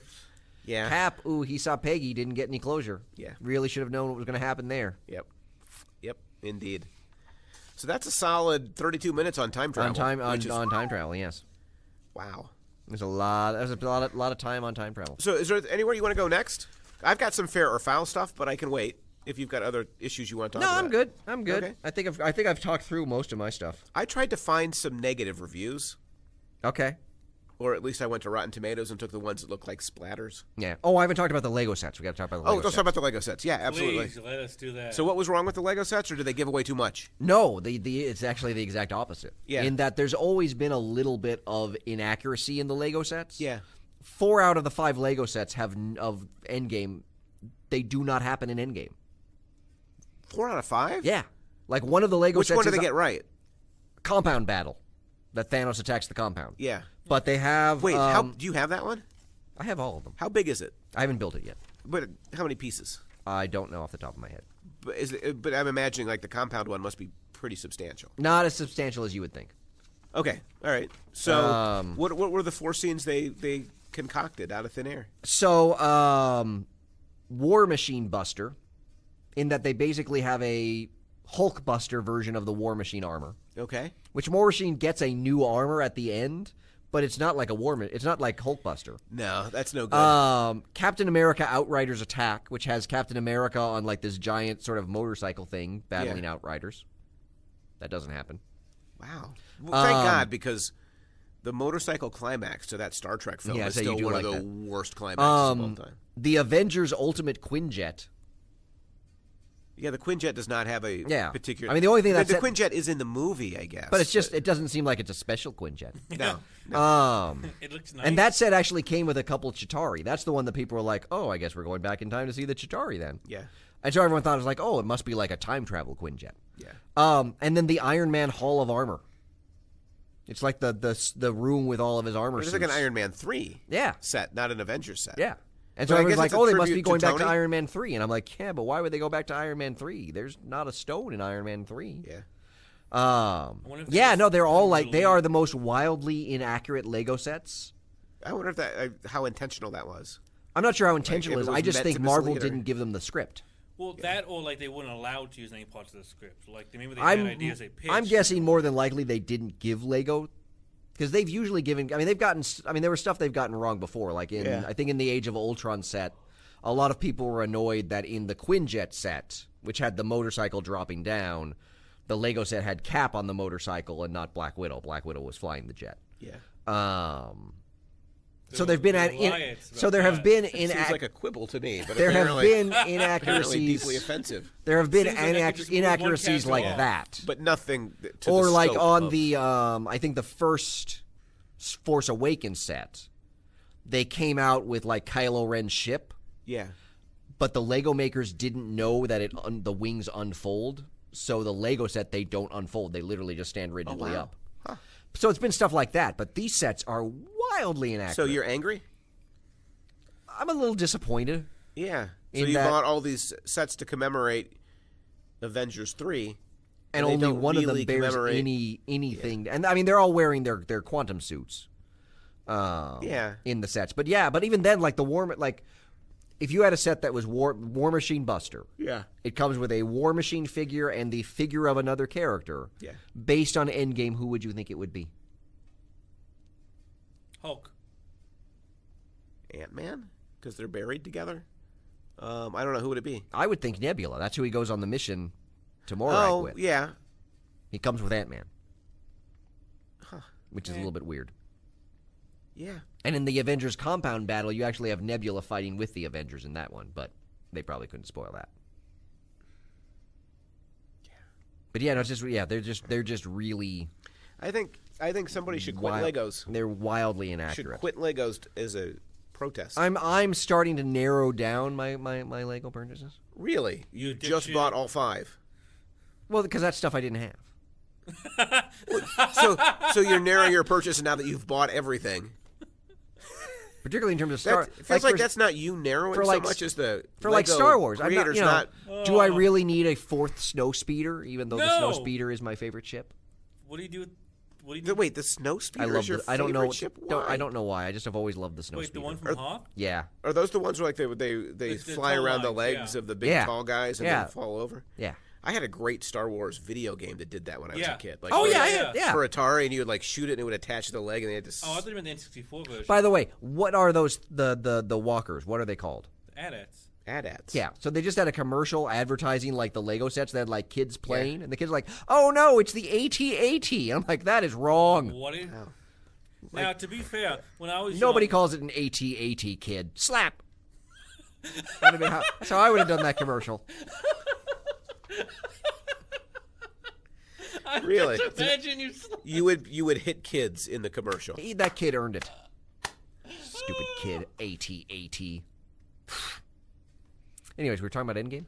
Speaker 1: Yeah.
Speaker 2: Cap, he saw Peggy, didn't get any closure.
Speaker 1: Yeah.
Speaker 2: Really should have known what was going to happen there.
Speaker 1: Yep, indeed. So that's a solid 32 minutes on time travel.
Speaker 2: On time travel, yes.
Speaker 1: Wow.
Speaker 2: There's a lot of time on time travel.
Speaker 1: So is there anywhere you want to go next? I've got some fair or foul stuff, but I can wait if you've got other issues you want to talk about.
Speaker 2: No, I'm good.
Speaker 1: Okay.
Speaker 2: I think I've talked through most of my stuff.
Speaker 1: I tried to find some negative reviews.
Speaker 2: Okay.
Speaker 1: Or at least I went to Rotten Tomatoes and took the ones that look like splatters.
Speaker 2: Yeah. Oh, I haven't talked about the Lego sets. We got to talk about the Lego sets.
Speaker 1: Let's talk about the Lego sets. Yeah, absolutely.
Speaker 3: Please, let us do that.
Speaker 1: So what was wrong with the Lego sets, or did they give away too much?
Speaker 2: No, it's actually the exact opposite.
Speaker 1: Yeah.
Speaker 2: In that there's always been a little bit of inaccuracy in the Lego sets.
Speaker 1: Yeah.
Speaker 2: 4 out of the 5 Lego sets of Endgame, they do not happen in Endgame.
Speaker 1: 4 out of 5?
Speaker 2: Yeah. Like one of the Lego
Speaker 1: Which
Speaker 2: sets
Speaker 1: one did
Speaker 2: is
Speaker 1: they get right?
Speaker 2: compound battle. That Thanos attacks the compound.
Speaker 1: Yeah.
Speaker 2: But they have...
Speaker 1: Wait, do you have that one?
Speaker 2: I have all of them.
Speaker 1: How big is it?
Speaker 2: I haven't built it yet.
Speaker 1: But how many pieces?
Speaker 2: I don't know off the top of my head.
Speaker 1: But I'm imagining like the compound one must be pretty substantial.
Speaker 2: Not as substantial as you would think.
Speaker 1: Okay, all right. So what were the 4 scenes they concocted out of thin air?
Speaker 2: So War Machine Buster, in that they basically have a Hulk Buster version of the War Machine armor.
Speaker 1: Okay.
Speaker 2: Which War Machine gets a new armor at the end, but it's not like it's not like Hulk Buster.
Speaker 1: No, that's no good.
Speaker 2: Captain America Outriders Attack, which has Captain America on like this giant sort of motorcycle thing battling Outriders. That doesn't happen.
Speaker 1: Wow. Well, thank God, because the motorcycle climax to that Star Trek film is still one of the worst climaxes of all time.
Speaker 2: The Avengers Ultimate Quinjet.
Speaker 1: Yeah, the Quinjet does not have a particular...
Speaker 2: I mean, the only thing
Speaker 1: the Quinjet is in the movie, I guess.
Speaker 2: But it's just, it doesn't seem like it's a special Quinjet.
Speaker 1: No.
Speaker 3: It looks nice.
Speaker 2: And that set actually came with a couple of Chitauri. That's the one that people were like, oh, I guess we're going back in time to see the Chitauri then.
Speaker 1: Yeah.
Speaker 2: And so everyone thought it was like, oh, it must be like a time travel Quinjet.
Speaker 1: Yeah.
Speaker 2: And then the Iron Man Hall of Armor. It's like the room with all of his armor
Speaker 1: It's
Speaker 2: suits.
Speaker 1: like an Iron Man 3 set, not an Avengers set.
Speaker 2: Yeah. And
Speaker 1: But
Speaker 2: so
Speaker 1: I
Speaker 2: everyone's
Speaker 1: guess
Speaker 2: like,
Speaker 1: it's a
Speaker 2: oh, they must be
Speaker 1: tribute
Speaker 2: going
Speaker 1: to
Speaker 2: back to
Speaker 1: Tony?
Speaker 2: Iron Man 3. And I'm like, yeah, but why would they go back to Iron Man 3? There's not a stone in Iron Man 3.
Speaker 1: Yeah.
Speaker 3: wonder if
Speaker 2: Yeah,
Speaker 3: that's
Speaker 2: no, they're all like, they
Speaker 3: literally-
Speaker 2: are the most wildly inaccurate Lego sets.
Speaker 1: I wonder if how intentional that was.
Speaker 2: I'm not sure how intentional
Speaker 1: if
Speaker 2: it is.
Speaker 1: it was
Speaker 2: I just
Speaker 1: meant
Speaker 2: think
Speaker 1: to
Speaker 2: Marvel
Speaker 1: mislead or-
Speaker 2: didn't give them the script.
Speaker 3: Well, that or like they weren't allowed to use any parts of the script. Like maybe they had ideas they pitched.
Speaker 2: I'm guessing more than likely they didn't give Lego, because they've usually given. I mean, there was stuff they've gotten wrong before. Like I think in the Age of Ultron set, a lot of people were annoyed that in the Quinjet set, which had the motorcycle dropping down, the Lego set had Cap on the motorcycle and not Black Widow. Black Widow was flying the jet.
Speaker 1: Yeah.
Speaker 2: So there have been
Speaker 1: Seems like a quibble to me, but
Speaker 2: there have
Speaker 1: apparently-
Speaker 2: been
Speaker 1: apparently
Speaker 2: inaccuracies.
Speaker 1: deeply offensive.
Speaker 2: There have been
Speaker 3: Seems like I could just move one
Speaker 2: inaccuracies
Speaker 3: character
Speaker 2: like
Speaker 3: off.
Speaker 2: that.
Speaker 1: But nothing to
Speaker 2: Or
Speaker 1: the
Speaker 2: like
Speaker 1: scope
Speaker 2: on
Speaker 1: of-
Speaker 2: the I think the first Force Awakens set, they came out with like Kylo Ren's ship,
Speaker 1: Yeah.
Speaker 2: but the Lego makers didn't know that the wings unfold. So the Lego set, they don't unfold. They literally just stand rigidly
Speaker 1: wow.
Speaker 2: up.
Speaker 1: Huh.
Speaker 2: So it's been stuff like that, but these sets are wildly inaccurate.
Speaker 1: So you're angry?
Speaker 2: I'm a little disappointed.
Speaker 1: Yeah. So
Speaker 2: In
Speaker 1: you
Speaker 2: that-
Speaker 1: bought all these sets to commemorate Avengers 3.
Speaker 2: And
Speaker 1: they
Speaker 2: only
Speaker 1: don't
Speaker 2: one
Speaker 1: really
Speaker 2: of them bears
Speaker 1: commemorate-
Speaker 2: anything. And I mean, they're all wearing their quantum suits.
Speaker 1: Yeah.
Speaker 2: In the sets, but even then, like if you had a set that was War Machine Buster,
Speaker 1: Yeah.
Speaker 2: it comes with a War Machine figure and the figure of another character.
Speaker 1: Yeah.
Speaker 2: Based on Endgame, who would you think it would be?
Speaker 3: Hulk.
Speaker 1: Ant-Man? Because they're buried together? I don't know. Who would it be?
Speaker 2: I would think Nebula. That's who he goes on the mission to Morak with.
Speaker 1: Yeah.
Speaker 2: He comes with Ant-Man. Which is a little bit weird.
Speaker 1: Yeah.
Speaker 2: And in the Avengers compound battle, you actually have Nebula fighting with the Avengers in that one, but they probably couldn't spoil that. Yeah. But yeah, no, it's just they're just really
Speaker 1: I think somebody should quit Legos.
Speaker 2: They're wildly
Speaker 1: Should
Speaker 2: inaccurate.
Speaker 1: quit Legos as a protest.
Speaker 2: I'm starting to narrow down my Lego purchases.
Speaker 1: Really?
Speaker 3: You
Speaker 1: just
Speaker 3: dipshit.
Speaker 1: bought all 5.
Speaker 2: Well, because that's stuff I didn't have.
Speaker 1: So you're narrowing your purchase now that you've bought everything.
Speaker 2: Particularly in terms of Star.
Speaker 1: It feels like
Speaker 2: for-
Speaker 1: that's not you narrowing
Speaker 2: for
Speaker 1: so
Speaker 2: like-
Speaker 1: much as the
Speaker 2: for like
Speaker 1: Lego
Speaker 2: Star Wars. I'm not,
Speaker 1: creators
Speaker 2: do I really need a 4th snow speeder? Even though the snow
Speaker 3: No.
Speaker 2: speeder is my favorite ship.
Speaker 3: What do you do? What do you do?
Speaker 1: Wait, the snow speeder
Speaker 2: I love.
Speaker 1: is your
Speaker 2: I don't know.
Speaker 1: favorite ship?
Speaker 2: I
Speaker 1: Why?
Speaker 2: don't know why. I just have always loved the snow
Speaker 3: Wait,
Speaker 2: speeder.
Speaker 3: the one from Hawk?
Speaker 2: Yeah.
Speaker 1: Are those the ones where like they
Speaker 3: The
Speaker 1: fly
Speaker 3: tall
Speaker 1: around the
Speaker 3: lines,
Speaker 1: legs
Speaker 3: yeah.
Speaker 1: of the big
Speaker 2: Yeah.
Speaker 1: tall guys and
Speaker 2: Yeah.
Speaker 1: then fall over?
Speaker 2: Yeah.
Speaker 1: I had a great Star Wars video game that did that when I was a
Speaker 3: Yeah.
Speaker 1: kid. Like
Speaker 2: Oh
Speaker 1: for-
Speaker 2: yeah, yeah.
Speaker 1: For Atari, and you would like shoot it, and it would attach to the leg, and they had to.
Speaker 3: Oh, I thought you meant the N64 version.
Speaker 2: By the way, what are those the walkers? What are they called?
Speaker 3: The AT-ATs.
Speaker 1: AT-ATs.
Speaker 2: Yeah, so they just had a commercial advertising like the Lego sets that had like kids playing, and the kids are like, "Oh no, it's the AT-AT." I'm like, that is wrong.
Speaker 3: What is?
Speaker 1: Oh.
Speaker 3: Now, to be fair, when I was
Speaker 2: Nobody
Speaker 3: young,
Speaker 2: calls it an AT-AT, kid. Slap. That's how I would have done that commercial.
Speaker 3: I
Speaker 1: Really?
Speaker 3: just imagine you.
Speaker 1: You would hit kids in the commercial.
Speaker 2: That kid earned it. Stupid kid. AT-AT. Anyways, we were talking about Endgame?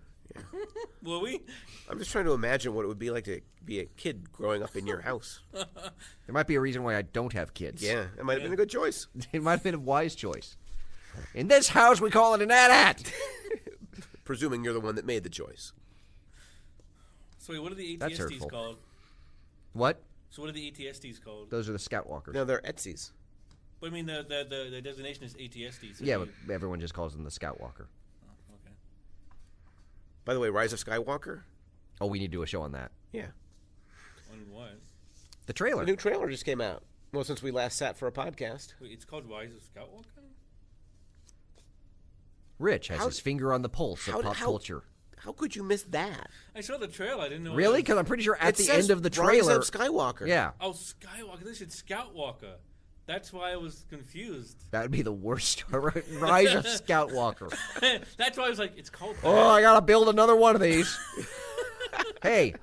Speaker 3: Were we?
Speaker 1: I'm just trying to imagine what it would be like to be a kid growing up in your house.
Speaker 2: There might be a reason why I don't have kids.
Speaker 1: Yeah, it might have been a good choice.
Speaker 2: It might have been a wise choice. In this house, we call it an AT-AT.
Speaker 1: Presuming you're the one that made the choice.
Speaker 3: So wait, what are the
Speaker 2: That's
Speaker 3: ATSTs
Speaker 2: hurtful.
Speaker 3: called?
Speaker 2: What?
Speaker 3: So what are the ATSTs called?
Speaker 2: Those are the Scout Walkers.
Speaker 1: No, they're Etsy's.
Speaker 3: But I mean, the designation is ATSTs. So
Speaker 2: Yeah,
Speaker 3: you-
Speaker 2: but everyone just calls them the Scout Walker.
Speaker 3: Oh, okay.
Speaker 1: By the way, Rise of Skywalker?
Speaker 2: Oh, we need to do a show on that.
Speaker 1: Yeah.
Speaker 3: On what?
Speaker 2: The trailer.
Speaker 1: The new trailer just came out. Well, since we last sat for a podcast.
Speaker 3: Wait, it's called Rise of Skywalker?
Speaker 2: Rich has
Speaker 1: How-
Speaker 2: his finger on the pulse of pop culture.
Speaker 1: How could you miss that?
Speaker 3: I saw the trailer. I didn't know.
Speaker 2: Really?
Speaker 3: What
Speaker 2: Because I'm pretty sure at
Speaker 1: It
Speaker 2: the
Speaker 1: says
Speaker 2: end of the
Speaker 1: Rise
Speaker 2: trailer.
Speaker 1: of Skywalker.
Speaker 2: Yeah,
Speaker 3: Oh, Skywalker. This is Scoutwalker. That's why I was confused.
Speaker 2: that would be the worst. Rise of Scout Walker.
Speaker 3: That's why I was like, it's called.
Speaker 2: Oh, I gotta build another one of these. hey!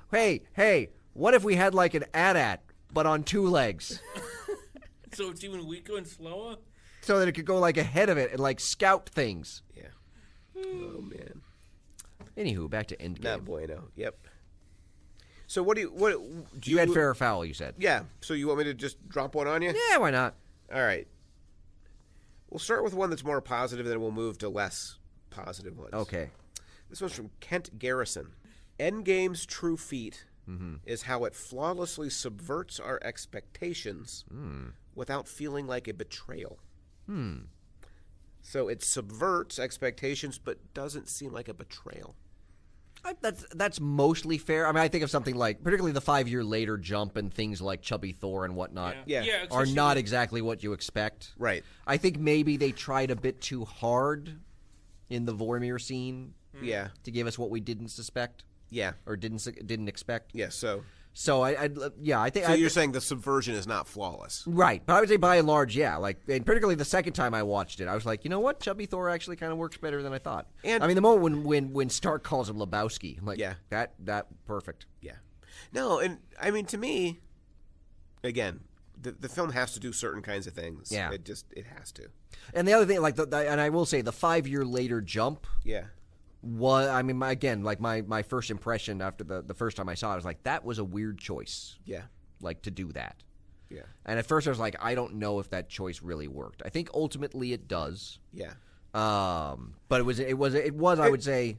Speaker 2: What if we had like an AT-AT, but on 2 legs,
Speaker 3: So it's even weaker and slower.
Speaker 2: so that it could go like ahead of it and like scout things?
Speaker 1: Yeah. Oh, man.
Speaker 2: Anywho, back to Endgame.
Speaker 1: Not bueno. Yep. So what do
Speaker 2: You had fair or foul, you said.
Speaker 1: Yeah. So you want me to just drop one on you?
Speaker 2: Yeah, why not?
Speaker 1: All right. We'll start with one that's more positive, then we'll move to less positive ones.
Speaker 2: Okay.
Speaker 1: This one's from Kent Garrison. Endgame's true feat is how it flawlessly subverts our expectations without feeling like a betrayal. So it subverts expectations but doesn't seem like a betrayal.
Speaker 2: That's mostly fair. I mean, I think of something like, particularly the 5 year later jump and things like Chubby Thor and whatnot
Speaker 1: Yeah.
Speaker 2: are not exactly what you expect.
Speaker 1: Right.
Speaker 2: I think maybe they tried a bit too hard in the Vormir scene
Speaker 1: Yeah.
Speaker 2: to give us what we didn't suspect
Speaker 1: Yeah.
Speaker 2: or didn't expect.
Speaker 1: Yeah, so
Speaker 2: I think.
Speaker 1: So you're saying the subversion is not flawless.
Speaker 2: Right, but I would say by and large, yeah. Like, and particularly the second time I watched it, I was like, you know what, Chubby Thor actually kind of works better than I thought.
Speaker 1: And
Speaker 2: I mean, the moment when Stark calls him Lebowski, I'm like,
Speaker 1: Yeah.
Speaker 2: that perfect.
Speaker 1: Yeah. No, and I mean, to me, again, the film has to do certain kinds of things.
Speaker 2: Yeah.
Speaker 1: It has to.
Speaker 2: And the other thing, like, and I will say, the 5 year later jump.
Speaker 1: Yeah.
Speaker 2: I mean, my first impression after the first time I saw it, I was like, that was a weird choice.
Speaker 1: Yeah.
Speaker 2: Like, to do that.
Speaker 1: Yeah.
Speaker 2: And at first I was like, I don't know if that choice really worked. I think ultimately it does.
Speaker 1: Yeah.
Speaker 2: But it was I would say,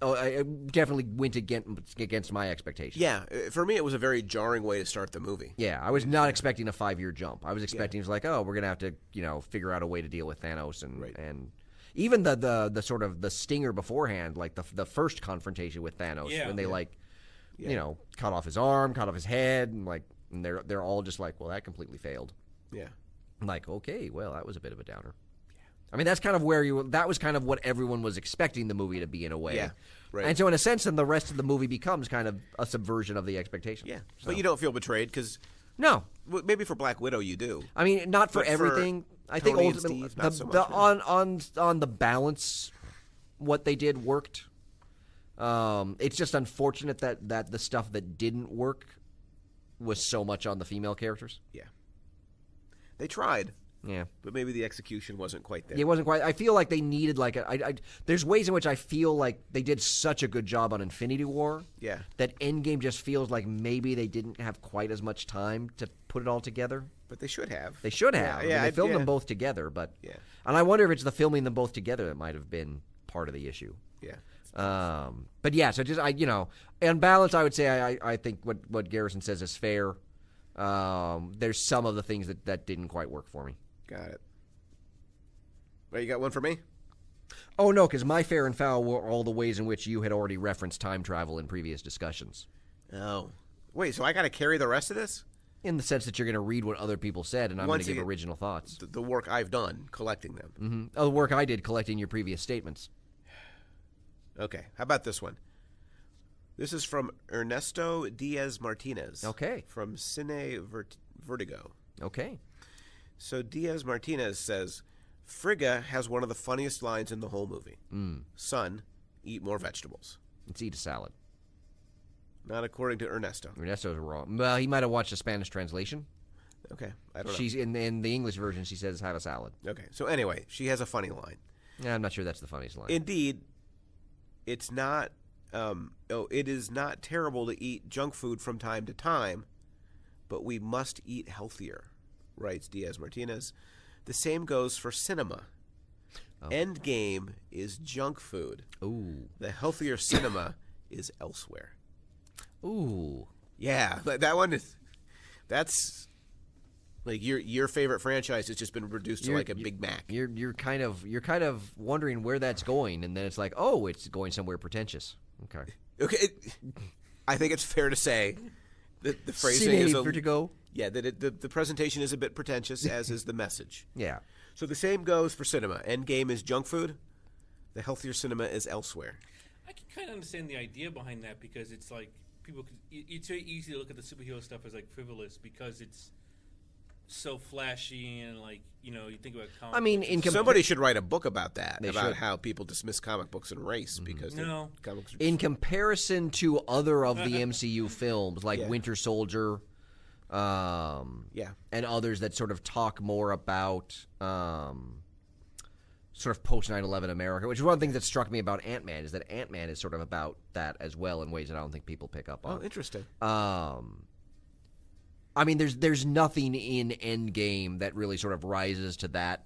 Speaker 2: it definitely went against my expectations.
Speaker 1: Yeah. For me, it was a very jarring way to start the movie.
Speaker 2: Yeah, I was not expecting a 5 year jump. I was expecting it was like, oh, we're gonna have to figure out a way to deal with Thanos and even the sort of the stinger beforehand, like the first confrontation with Thanos when they cut off his arm, cut off his head, and they're all just like, well, that completely failed.
Speaker 1: Yeah.
Speaker 2: I'm like, okay, well, that was a bit of a downer. I mean, that's kind of that was kind of what everyone was expecting the movie to be in a way.
Speaker 1: Yeah, right.
Speaker 2: And so in a sense, then the rest of the movie becomes kind of a subversion of the expectations.
Speaker 1: Yeah.
Speaker 2: So.
Speaker 1: But you don't feel betrayed because
Speaker 2: No.
Speaker 1: maybe for Black Widow you do.
Speaker 2: I mean, not for
Speaker 1: But for
Speaker 2: everything. I think
Speaker 1: Tony and
Speaker 2: ultimately,
Speaker 1: Steve, not so much,
Speaker 2: on the balance, what they did worked. It's just unfortunate that the stuff that didn't work was so much on the female characters.
Speaker 1: Yeah. They tried.
Speaker 2: Yeah.
Speaker 1: But maybe the execution wasn't quite there.
Speaker 2: It wasn't quite. I feel like they needed there's ways in which I feel like they did such a good job on Infinity War.
Speaker 1: Yeah.
Speaker 2: That Endgame just feels like maybe they didn't have quite as much time to put it all together.
Speaker 1: But they should have.
Speaker 2: They should have.
Speaker 1: Yeah,
Speaker 2: I mean, they filmed them both together, but
Speaker 1: Yeah.
Speaker 2: And I wonder if it's the filming them both together that might have been part of the issue.
Speaker 1: Yeah.
Speaker 2: But yeah, so just on balance, I would say I think what Garrison says is fair. There's some of the things that didn't quite work for me.
Speaker 1: Got it. Well, you got one for me?
Speaker 2: Oh, no, because my fair and foul were all the ways in which you had already referenced time travel in previous discussions.
Speaker 1: Oh. Wait, so I got to carry the rest of this?
Speaker 2: In the sense that you're going to read what other people said, and I'm going to give original thoughts.
Speaker 1: The work I've done collecting them.
Speaker 2: Mm-hmm. Oh, the work I did collecting your previous statements.
Speaker 1: Okay. How about this one? This is from Ernesto Diaz Martinez.
Speaker 2: Okay.
Speaker 1: From Cine Vertigo.
Speaker 2: Okay.
Speaker 1: So Diaz Martinez says, Frigga has one of the funniest lines in the whole movie. Son, eat more vegetables.
Speaker 2: Let's eat a salad.
Speaker 1: Not according to Ernesto.
Speaker 2: Ernesto's wrong. Well, he might have watched the Spanish translation.
Speaker 1: Okay, I don't know.
Speaker 2: She's in the English version. She says, "Have a salad."
Speaker 1: Okay, so anyway, she has a funny line.
Speaker 2: Yeah, I'm not sure that's the funniest line.
Speaker 1: Indeed, it's not. It is not terrible to eat junk food from time to time, but we must eat healthier, writes Diaz Martinez. The same goes for cinema. Endgame is junk food.
Speaker 2: Ooh.
Speaker 1: The healthier cinema is elsewhere.
Speaker 2: Ooh.
Speaker 1: Yeah, that one is. That's like your favorite franchise has just been reduced to like a Big Mac.
Speaker 2: You're kind of wondering where that's going, and then it's like, oh, it's going somewhere pretentious. Okay.
Speaker 1: Okay. I think it's fair to say that the phrasing
Speaker 2: Cine
Speaker 1: is
Speaker 2: Vertigo.
Speaker 1: Yeah, that the presentation is a bit pretentious, as is the message.
Speaker 2: Yeah.
Speaker 1: So the same goes for cinema. Endgame is junk food. The healthier cinema is elsewhere.
Speaker 3: I can kind of understand the idea behind that because it's like it's very easy to look at the superhero stuff as like frivolous because it's so flashy and like you think about comic.
Speaker 2: I mean,
Speaker 1: somebody should write a book about that,
Speaker 2: They
Speaker 1: about
Speaker 2: should.
Speaker 1: how people dismiss comic books and race because comics are
Speaker 2: in comparison to other of the MCU films like
Speaker 1: Yeah.
Speaker 2: Winter Soldier, and others that sort of talk more about sort of post 9/11 America, which is one of the things that struck me about Ant-Man is that Ant-Man is sort of about that as well in ways that I don't think people pick up on.
Speaker 1: Oh, interesting.
Speaker 2: I mean, there's nothing in Endgame that really sort of rises to that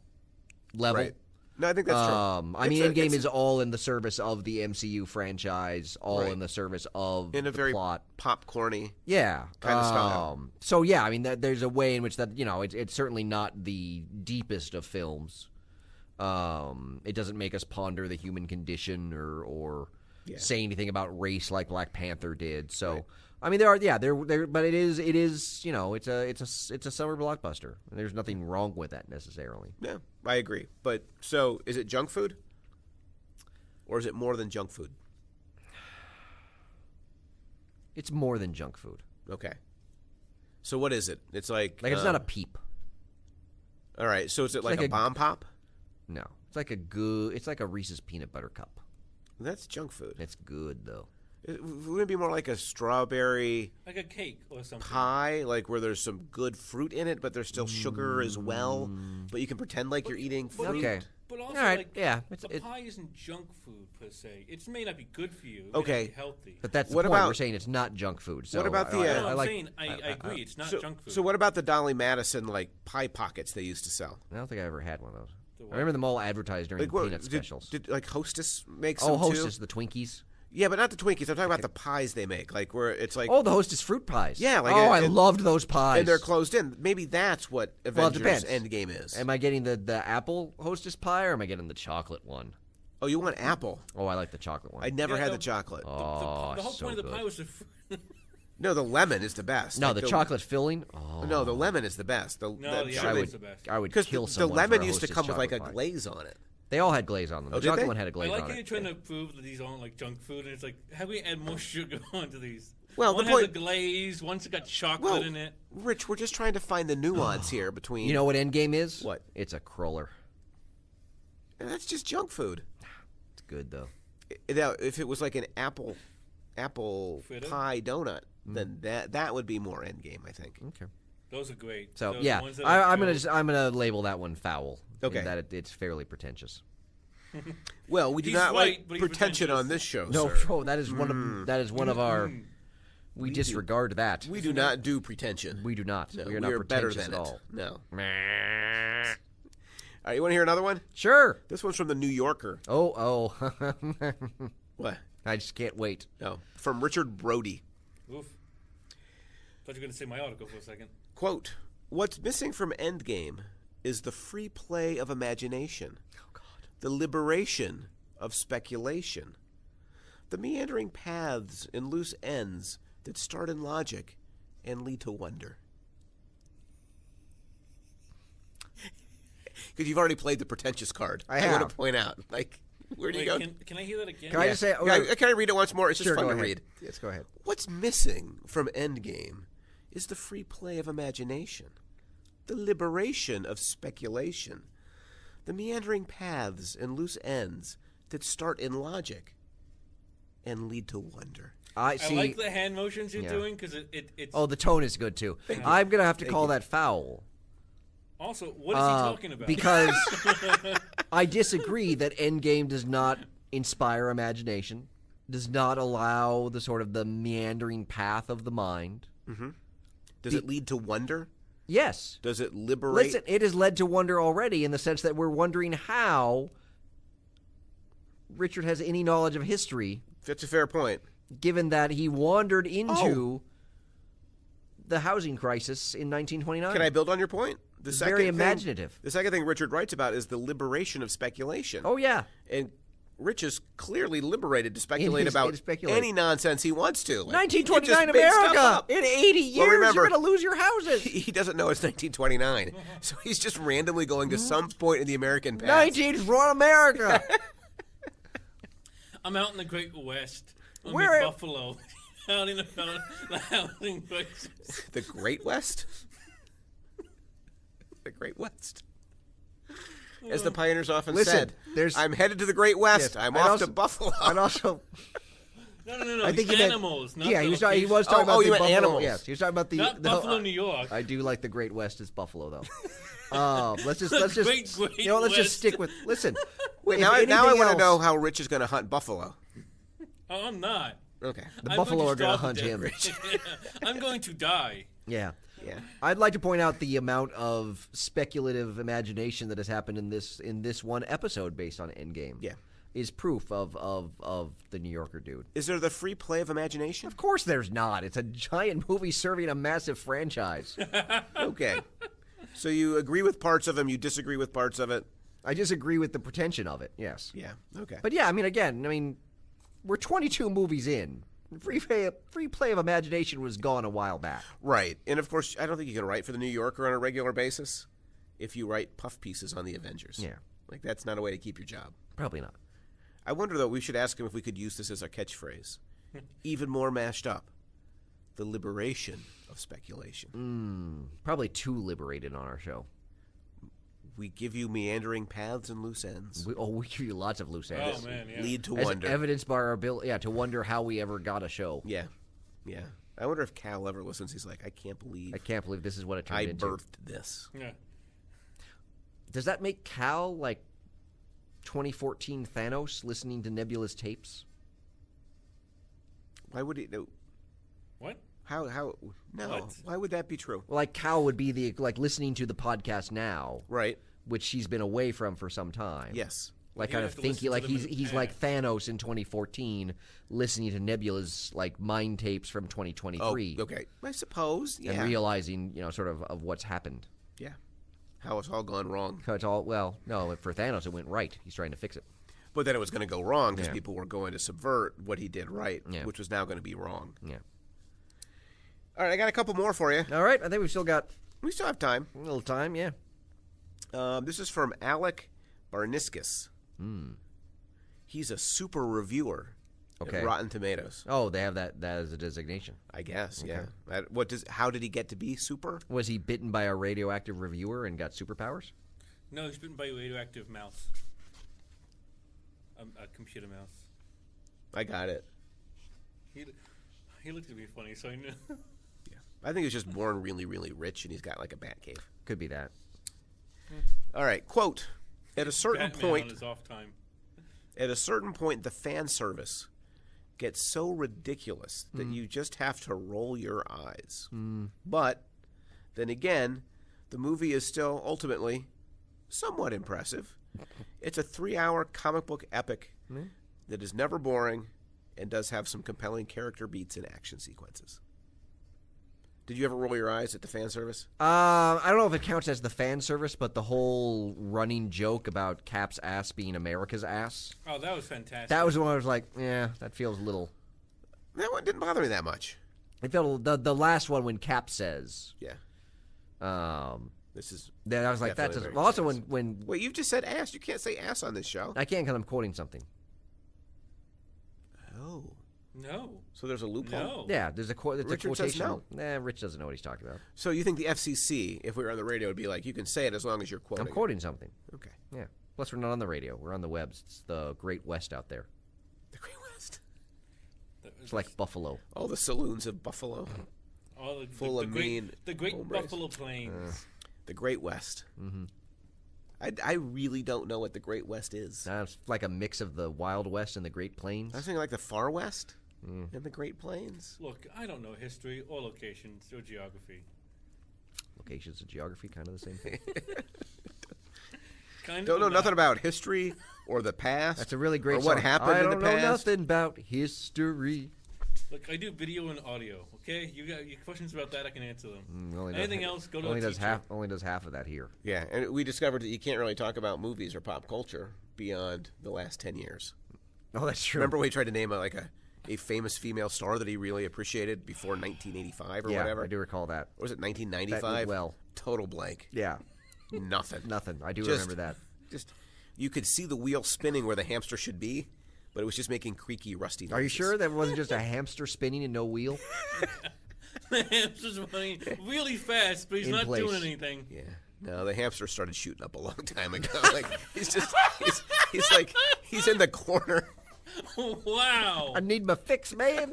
Speaker 2: level.
Speaker 1: Right. No, I think that's true.
Speaker 2: I mean, Endgame is all in the service of the MCU franchise, all
Speaker 1: Right.
Speaker 2: in the service of
Speaker 1: in a
Speaker 2: the
Speaker 1: very
Speaker 2: plot.
Speaker 1: popcorny.
Speaker 2: Yeah,
Speaker 1: kind of style.
Speaker 2: So yeah, I mean, there's a way in which that it's certainly not the deepest of films. It doesn't make us ponder the human condition or say anything about race like Black Panther did. So
Speaker 1: Right.
Speaker 2: I mean, but it is it's a summer blockbuster. There's nothing wrong with that necessarily.
Speaker 1: Yeah, I agree. But so, is it junk food, or is it more than junk food?
Speaker 2: It's more than junk food.
Speaker 1: Okay. So what is it? It's like
Speaker 2: Like it's not a Peep.
Speaker 1: All right. So is it like
Speaker 2: like
Speaker 1: a bomb pop?
Speaker 2: No, it's like a Reese's peanut butter cup.
Speaker 1: That's junk food.
Speaker 2: It's good though.
Speaker 1: Wouldn't it be more like a strawberry
Speaker 3: Like a cake or something.
Speaker 1: pie, like where there's some good fruit in it, but there's still sugar as well? But you can pretend like you're eating fruit.
Speaker 2: Okay.
Speaker 3: But also,
Speaker 2: All right,
Speaker 3: like,
Speaker 2: yeah,
Speaker 3: a pie isn't junk food per se. It may not be good for you. It may
Speaker 1: Okay.
Speaker 3: not be healthy.
Speaker 2: But that's the
Speaker 1: What
Speaker 2: point.
Speaker 1: about-
Speaker 2: We're saying it's not junk food. So
Speaker 1: What about the,
Speaker 3: No,
Speaker 1: I
Speaker 3: I'm
Speaker 2: like.
Speaker 3: saying I agree. It's not
Speaker 1: So,
Speaker 3: junk food.
Speaker 1: so what about the Dolly Madison like pie pockets they used to sell?
Speaker 2: I don't think I ever had one of those.
Speaker 3: The
Speaker 2: I
Speaker 3: what?
Speaker 2: remember them all advertised during
Speaker 1: Like
Speaker 2: the
Speaker 1: what?
Speaker 2: peanut specials.
Speaker 1: Did like Hostess make some
Speaker 2: Oh, Hostess,
Speaker 1: too?
Speaker 2: the Twinkies.
Speaker 1: Yeah, but not the Twinkies. I'm talking about the pies they make, like where it's like,
Speaker 2: Oh, the Hostess fruit pies.
Speaker 1: Yeah, like
Speaker 2: I
Speaker 1: and-
Speaker 2: loved those pies.
Speaker 1: and they're closed in. Maybe that's what
Speaker 2: Well, it
Speaker 1: Avengers
Speaker 2: depends.
Speaker 1: Endgame is.
Speaker 2: Am I getting the apple Hostess pie or am I getting the chocolate one?
Speaker 1: Oh, you want apple?
Speaker 2: Oh, I like the chocolate one.
Speaker 1: I never
Speaker 3: Yeah,
Speaker 1: had
Speaker 3: no,
Speaker 1: the chocolate.
Speaker 2: Oh,
Speaker 3: the whole
Speaker 2: so
Speaker 3: point of the
Speaker 2: good.
Speaker 3: pie was the fruit.
Speaker 1: No, the lemon is the best.
Speaker 2: No,
Speaker 1: Like
Speaker 2: the chocolate filling. Oh,
Speaker 1: No, the lemon is the best.
Speaker 3: No, the
Speaker 2: I
Speaker 3: apple
Speaker 2: would,
Speaker 3: is the best.
Speaker 2: I would
Speaker 1: because
Speaker 2: kill
Speaker 1: the
Speaker 2: someone.
Speaker 1: lemon
Speaker 2: for a
Speaker 1: used to
Speaker 2: Hostess
Speaker 1: come with like a
Speaker 2: chocolate pie.
Speaker 1: glaze on it.
Speaker 2: They all had glaze on them. The
Speaker 1: Oh, did
Speaker 2: chocolate
Speaker 1: they?
Speaker 2: one had a
Speaker 3: I
Speaker 2: glaze
Speaker 3: like
Speaker 2: on
Speaker 3: how you're
Speaker 2: it.
Speaker 3: trying to prove that these aren't like junk food, and it's like, how can we add more sugar onto these?
Speaker 1: Well,
Speaker 3: one
Speaker 1: the
Speaker 3: has a
Speaker 1: point-
Speaker 3: glaze, one's got chocolate
Speaker 1: Well,
Speaker 3: in it.
Speaker 1: Rich, we're just trying to find the nuance here between.
Speaker 2: You know what Endgame is?
Speaker 1: What?
Speaker 2: It's a cruller.
Speaker 1: That's just junk food.
Speaker 2: It's good though.
Speaker 1: Now, if it was like an apple
Speaker 3: Fritter?
Speaker 1: pie donut, then that would be more Endgame, I think.
Speaker 2: Okay.
Speaker 3: Those are great.
Speaker 2: So
Speaker 3: Those
Speaker 2: yeah,
Speaker 3: ones that are
Speaker 2: I'm gonna label that one foul.
Speaker 1: Okay.
Speaker 2: In that it's fairly pretentious.
Speaker 1: Well, we do
Speaker 3: He's
Speaker 1: not
Speaker 3: right,
Speaker 1: like
Speaker 3: but he's
Speaker 1: pretension
Speaker 3: pretentious.
Speaker 1: on this show,
Speaker 2: No,
Speaker 1: sir.
Speaker 2: oh, that is one of our. We disregard that.
Speaker 1: We do not do pretension.
Speaker 2: We do not.
Speaker 1: No,
Speaker 2: we are not
Speaker 1: better
Speaker 2: pretentious
Speaker 1: than
Speaker 2: at
Speaker 1: it.
Speaker 2: all.
Speaker 1: No. All right, you want to hear another one?
Speaker 2: Sure.
Speaker 1: This one's from the New Yorker.
Speaker 2: Oh.
Speaker 1: What?
Speaker 2: I just can't wait.
Speaker 1: No, from Richard Brody.
Speaker 3: Oof. Thought you were going to say my article for a second.
Speaker 1: Quote, "What's missing from Endgame is the free play of imagination, the liberation of speculation, the meandering paths and loose ends that start in logic and lead to wonder." Because you've already played the pretentious card.
Speaker 2: I
Speaker 1: want
Speaker 2: have.
Speaker 1: to point out, like, where do you go?
Speaker 3: Can I hear that again?
Speaker 2: Can I just say?
Speaker 1: Can I read it once more? It's just
Speaker 2: Sure,
Speaker 1: fun
Speaker 2: go
Speaker 1: to
Speaker 2: ahead.
Speaker 1: read.
Speaker 2: Yes, go ahead.
Speaker 1: What's missing from Endgame is the free play of imagination, the liberation of speculation, the meandering paths and loose ends that start in logic and lead to wonder.
Speaker 2: I
Speaker 3: I
Speaker 2: see.
Speaker 3: like the hand motions you're
Speaker 2: Yeah.
Speaker 3: doing because it's.
Speaker 2: Oh, the tone is good too. I'm gonna have to call that foul.
Speaker 3: Also, what is he talking about?
Speaker 2: Because I disagree that Endgame does not inspire imagination, does not allow the sort of the meandering path of the mind.
Speaker 1: Does it lead to wonder?
Speaker 2: Yes.
Speaker 1: Does it liberate?
Speaker 2: Listen, it has led to wonder already in the sense that we're wondering how Richard has any knowledge of history,
Speaker 1: That's a fair point.
Speaker 2: given that he wandered into the housing crisis in 1929.
Speaker 1: Can I build on your point? The
Speaker 2: It's
Speaker 1: second
Speaker 2: very
Speaker 1: thing-
Speaker 2: imaginative.
Speaker 1: The second thing Richard writes about is the liberation of speculation.
Speaker 2: Oh, yeah.
Speaker 1: And Rich is clearly liberated to speculate
Speaker 2: his-
Speaker 1: about
Speaker 2: to speculate.
Speaker 1: any nonsense he wants to. Like,
Speaker 2: 1929
Speaker 1: he can just make stuff
Speaker 2: America!
Speaker 1: up.
Speaker 2: In 80 years,
Speaker 1: remember-
Speaker 2: you're going to lose your houses.
Speaker 1: He doesn't know it's 1929, so he's just randomly going to some point in the American past.
Speaker 2: 19th run America.
Speaker 3: I'm out in the Great West. I'm
Speaker 2: Where-
Speaker 3: in Buffalo. Out in the housing crisis.
Speaker 1: The Great West? The Great West. As the pioneers often
Speaker 2: Listen,
Speaker 1: said,
Speaker 2: there's-
Speaker 1: I'm headed to the Great West.
Speaker 2: Yes,
Speaker 1: I'm
Speaker 2: I'd
Speaker 1: off
Speaker 2: also-
Speaker 1: to Buffalo.
Speaker 2: I'd also
Speaker 3: No.
Speaker 2: I think he meant
Speaker 3: animals. Not
Speaker 2: yeah,
Speaker 3: the
Speaker 2: he was talking
Speaker 1: Oh,
Speaker 2: about
Speaker 1: you
Speaker 2: the
Speaker 1: meant
Speaker 2: Buffalo.
Speaker 1: animals.
Speaker 2: Yes, he was talking about the
Speaker 3: not Buffalo, New York.
Speaker 2: I do like the Great West as Buffalo, though. Let's just
Speaker 3: Great
Speaker 2: let's just
Speaker 3: West.
Speaker 2: stick with. Listen,
Speaker 1: Wait,
Speaker 2: if
Speaker 1: now I
Speaker 2: anything
Speaker 1: want to
Speaker 2: else-
Speaker 1: know how Rich is going to hunt buffalo.
Speaker 3: Oh, I'm not.
Speaker 1: Okay.
Speaker 2: The
Speaker 3: I'm
Speaker 2: buffalo are
Speaker 3: going
Speaker 2: going to
Speaker 3: starve
Speaker 2: hunt
Speaker 3: to
Speaker 2: him.
Speaker 3: death. I'm going to die.
Speaker 2: Yeah.
Speaker 1: Yeah.
Speaker 2: I'd like to point out the amount of speculative imagination that has happened in this one episode based on Endgame.
Speaker 1: Yeah.
Speaker 2: Is proof of the New Yorker dude.
Speaker 1: Is there the free play of imagination?
Speaker 2: Of course there's not. It's a giant movie serving a massive franchise.
Speaker 1: Okay. So you agree with parts of them, you disagree with parts of it?
Speaker 2: I disagree with the pretension of it, yes.
Speaker 1: Yeah. Okay.
Speaker 2: But yeah, we're 22 movies in. Free play of imagination was gone a while back.
Speaker 1: Right. And of course, I don't think you can write for the New Yorker on a regular basis if you write puff pieces on the Avengers.
Speaker 2: Yeah.
Speaker 1: Like, that's not a way to keep your job.
Speaker 2: Probably not.
Speaker 1: I wonder, though, we should ask him if we could use this as our catchphrase. Even more mashed up. The liberation of speculation.
Speaker 2: Probably too liberated on our show.
Speaker 1: We give you meandering paths and loose ends.
Speaker 2: We give you lots of loose
Speaker 3: Oh
Speaker 2: ends.
Speaker 3: man, yeah.
Speaker 1: Lead to
Speaker 2: As
Speaker 1: wonder.
Speaker 2: evidenced by our ability, to wonder how we ever got a show.
Speaker 1: Yeah. Yeah. I wonder if Cal ever listens. He's like, I can't believe
Speaker 2: I can't believe this is what it turned
Speaker 1: I
Speaker 2: into.
Speaker 1: birthed this.
Speaker 3: Yeah.
Speaker 2: Does that make Cal like 2014 Thanos listening to Nebula's tapes?
Speaker 1: Why would he know?
Speaker 3: What?
Speaker 1: How no?
Speaker 3: What?
Speaker 1: Why would that be true?
Speaker 2: Well, like Cal would be the listening to the podcast now,
Speaker 1: Right.
Speaker 2: which she's been away from for some time.
Speaker 1: Yes.
Speaker 2: Like
Speaker 3: You
Speaker 2: kind
Speaker 3: have
Speaker 2: of
Speaker 3: to
Speaker 2: thinking
Speaker 3: listen
Speaker 2: like
Speaker 3: to them
Speaker 2: he's
Speaker 3: in
Speaker 2: like Thanos in 2014 listening to Nebula's like mind tapes from
Speaker 1: Oh,
Speaker 2: 2023
Speaker 1: okay. I suppose.
Speaker 2: and
Speaker 1: Yeah.
Speaker 2: realizing, sort of what's happened.
Speaker 1: Yeah. How it's all gone wrong.
Speaker 2: So it's all no, for Thanos it went right. He's trying to fix it.
Speaker 1: But then it was going to go wrong because
Speaker 2: Yeah.
Speaker 1: people were going to subvert what he did right,
Speaker 2: Yeah.
Speaker 1: which was now going to be wrong.
Speaker 2: Yeah.
Speaker 1: All right, I got a couple more for you.
Speaker 2: All right, I think we've still got
Speaker 1: We still have time.
Speaker 2: a little time, yeah.
Speaker 1: This is from Alec Barniskis. He's a super reviewer
Speaker 2: Okay.
Speaker 1: at Rotten Tomatoes.
Speaker 2: Oh, they have that as a designation.
Speaker 1: I guess, yeah. How did he get to be super?
Speaker 2: Was he bitten by a radioactive reviewer and got superpowers?
Speaker 3: No, he's bitten by a radioactive mouse. A computer mouse.
Speaker 1: I got it.
Speaker 3: He looked at me funny, so I knew.
Speaker 1: Yeah. I think he was just born really, really rich and he's got like a bat cave.
Speaker 2: Could be that.
Speaker 1: All right, quote. At a certain
Speaker 3: Batman
Speaker 1: point,
Speaker 3: on his off time.
Speaker 1: the fan service gets so ridiculous that you just have to roll your eyes. But then again, the movie is still ultimately somewhat impressive. It's a 3-hour comic book epic that is never boring and does have some compelling character beats and action sequences. Did you ever roll your eyes at the fan service?
Speaker 2: I don't know if it counts as the fan service, but the whole running joke about Cap's ass being America's ass.
Speaker 3: Oh, that was fantastic.
Speaker 2: That was the one I was like, yeah, that feels a little.
Speaker 1: That one didn't bother me that much.
Speaker 2: It felt the last one when Cap says.
Speaker 1: Yeah. This is.
Speaker 2: Then I was like, that
Speaker 1: definitely
Speaker 2: doesn't.
Speaker 1: very
Speaker 2: Well, also
Speaker 1: nice.
Speaker 2: when
Speaker 1: Wait, you've just said ass. You can't say ass on this show.
Speaker 2: I can't because I'm quoting something.
Speaker 1: Oh.
Speaker 3: No.
Speaker 1: So there's a loophole?
Speaker 3: No.
Speaker 2: Yeah, there's a quote. It's
Speaker 1: Richard
Speaker 2: a
Speaker 1: says
Speaker 2: quotation.
Speaker 1: no.
Speaker 2: Nah, Rich doesn't know what he's talking about.
Speaker 1: So you think the FCC, if we were on the radio, would be like, you can say it as long as you're quoting
Speaker 2: I'm quoting something.
Speaker 1: it. Okay.
Speaker 2: Yeah. Plus, we're not on the radio. We're on the webs. It's the Great West out there.
Speaker 1: The Great West.
Speaker 2: It's like Buffalo.
Speaker 1: All the saloons of Buffalo.
Speaker 3: All the,
Speaker 1: Full
Speaker 3: the
Speaker 1: of
Speaker 3: great,
Speaker 1: mean
Speaker 3: the great
Speaker 1: hombres.
Speaker 3: Buffalo Plains.
Speaker 1: The Great West. Mm-hmm. I really don't know what the Great West is.
Speaker 2: It's like a mix of the Wild West and the Great Plains.
Speaker 1: I was thinking like the Far West and the Great Plains.
Speaker 3: Look, I don't know history or locations or geography.
Speaker 2: Locations and geography, kind of the same thing.
Speaker 3: Kind
Speaker 1: Don't
Speaker 3: of
Speaker 1: know
Speaker 3: not.
Speaker 1: nothing about history or the past.
Speaker 2: That's a really great
Speaker 1: or what
Speaker 2: song.
Speaker 1: happened
Speaker 2: I
Speaker 1: in
Speaker 2: don't
Speaker 1: the
Speaker 2: know
Speaker 1: past.
Speaker 2: nothing about history.
Speaker 3: Look, I do video and audio. Okay, you got your questions about that? I can answer them.
Speaker 2: Only does
Speaker 3: Anything
Speaker 2: ha-
Speaker 3: else? Go to
Speaker 2: only
Speaker 3: a
Speaker 2: does
Speaker 3: teacher.
Speaker 2: half of that here.
Speaker 1: Yeah, and we discovered that you can't really talk about movies or pop culture beyond the last 10 years.
Speaker 2: Oh, that's true.
Speaker 1: Remember when he tried to name a famous female star that he really appreciated before 1985 or
Speaker 2: yeah,
Speaker 1: whatever?
Speaker 2: I do recall that.
Speaker 1: Or was it 1995?
Speaker 2: well.
Speaker 1: Total blank.
Speaker 2: Yeah,
Speaker 1: Nothing.
Speaker 2: nothing. I do
Speaker 1: Just-
Speaker 2: remember that.
Speaker 1: Just you could see the wheel spinning where the hamster should be, but it was just making creaky, rusty noises.
Speaker 2: Are you sure that wasn't just a hamster spinning and no wheel?
Speaker 3: The hamster's running really fast, but he's
Speaker 2: In
Speaker 3: not
Speaker 2: place.
Speaker 3: doing anything.
Speaker 1: Yeah. No, the hamster started shooting up a long time ago. Like he's in the corner.
Speaker 3: Wow.
Speaker 2: I need my fix, man.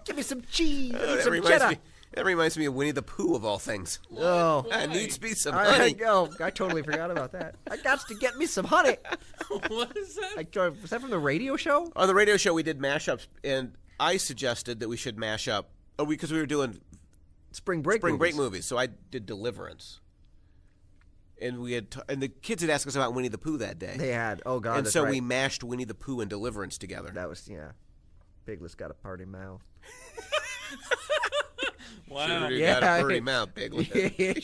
Speaker 2: Give me some cheese. I need
Speaker 1: That
Speaker 2: some
Speaker 1: reminds
Speaker 2: cheddar.
Speaker 1: me. That reminds me of Winnie the Pooh of all things.
Speaker 2: Oh,
Speaker 1: I needs to be some
Speaker 2: I
Speaker 1: honey.
Speaker 2: totally forgot about that. I got to get me some honey.
Speaker 3: What is that?
Speaker 2: Was that from the radio show?
Speaker 1: On the radio show, we did mashups, and I suggested that we should mash up because we were doing
Speaker 2: Spring break.
Speaker 1: break movies. So I did Deliverance, and we had and the kids had asked us about Winnie the Pooh that day.
Speaker 2: They had. Oh God.
Speaker 1: and
Speaker 2: that's
Speaker 1: so
Speaker 2: right.
Speaker 1: we mashed Winnie the Pooh and Deliverance together.
Speaker 2: That was Piglet's got a party mouth.
Speaker 3: Wow.
Speaker 1: You
Speaker 2: Yeah,
Speaker 1: got a pretty mouth, Piglet.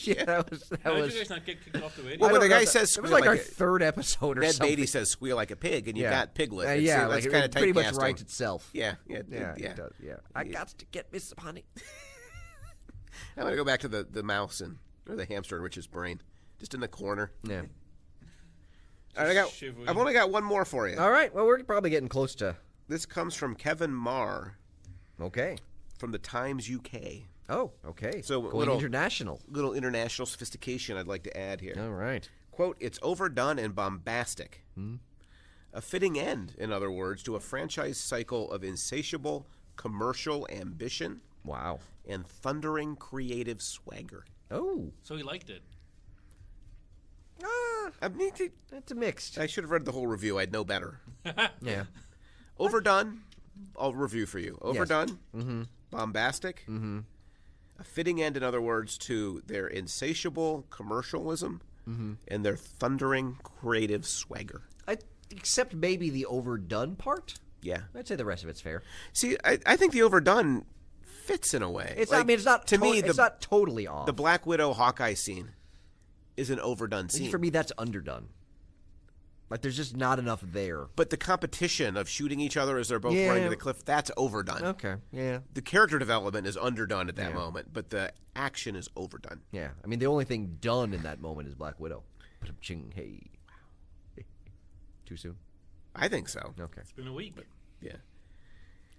Speaker 2: yeah, that
Speaker 3: How did
Speaker 2: was.
Speaker 3: you guys not get kicked off the radio?
Speaker 1: Well, when the
Speaker 2: I don't
Speaker 1: guy
Speaker 2: know,
Speaker 1: says
Speaker 2: it was
Speaker 1: squeal
Speaker 2: like our
Speaker 1: like a-
Speaker 2: third episode or
Speaker 1: Ned
Speaker 2: something.
Speaker 1: Beatty says squeal like a pig, and you got Piglet.
Speaker 2: Yeah,
Speaker 1: That's
Speaker 2: like
Speaker 1: kind of
Speaker 2: it pretty much
Speaker 1: typecasting.
Speaker 2: writes itself.
Speaker 1: Yeah.
Speaker 2: It does. Yeah. I got to get me some honey.
Speaker 1: I'm going to go back to the mouse or the hamster in Rich's brain, just in the corner.
Speaker 2: Yeah.
Speaker 1: All right,
Speaker 3: Shivering.
Speaker 1: I've only got one more for you.
Speaker 2: All right. Well, we're probably getting close to.
Speaker 1: This comes from Kevin Marr
Speaker 2: Okay.
Speaker 1: from the Times UK.
Speaker 2: Oh, okay.
Speaker 1: So
Speaker 2: going
Speaker 1: little-
Speaker 2: international.
Speaker 1: Little international sophistication I'd like to add here.
Speaker 2: All right.
Speaker 1: Quote, it's overdone and bombastic. A fitting end, in other words, to a franchise cycle of insatiable commercial ambition
Speaker 2: Wow.
Speaker 1: and thundering creative swagger.
Speaker 2: Oh.
Speaker 3: So he liked it.
Speaker 1: I mean,
Speaker 2: That's a mixed.
Speaker 1: I should have read the whole review. I'd know better.
Speaker 2: Yeah.
Speaker 1: Overdone, I'll review for you. Overdone, bombastic, a fitting end, in other words, to their insatiable commercialism and their thundering creative swagger.
Speaker 2: Except maybe the overdone part.
Speaker 1: Yeah.
Speaker 2: I'd say the rest of it's fair.
Speaker 1: See, I think the overdone fits in a way.
Speaker 2: It's.
Speaker 1: Like,
Speaker 2: I mean, it's not.
Speaker 1: to me.
Speaker 2: It's not totally off.
Speaker 1: The Black Widow Hawkeye scene is an overdone scene.
Speaker 2: For me, that's underdone. Like, there's just not enough there.
Speaker 1: But the competition of shooting each other as they're both running to the cliff, that's overdone.
Speaker 2: Okay. Yeah.
Speaker 1: The character development is underdone at that moment, but the action is overdone.
Speaker 2: Yeah. I mean, the only thing done in that moment is Black Widow. Ching, hey. Too soon?
Speaker 1: I think so.
Speaker 2: Okay.
Speaker 3: It's been a week.
Speaker 1: Yeah.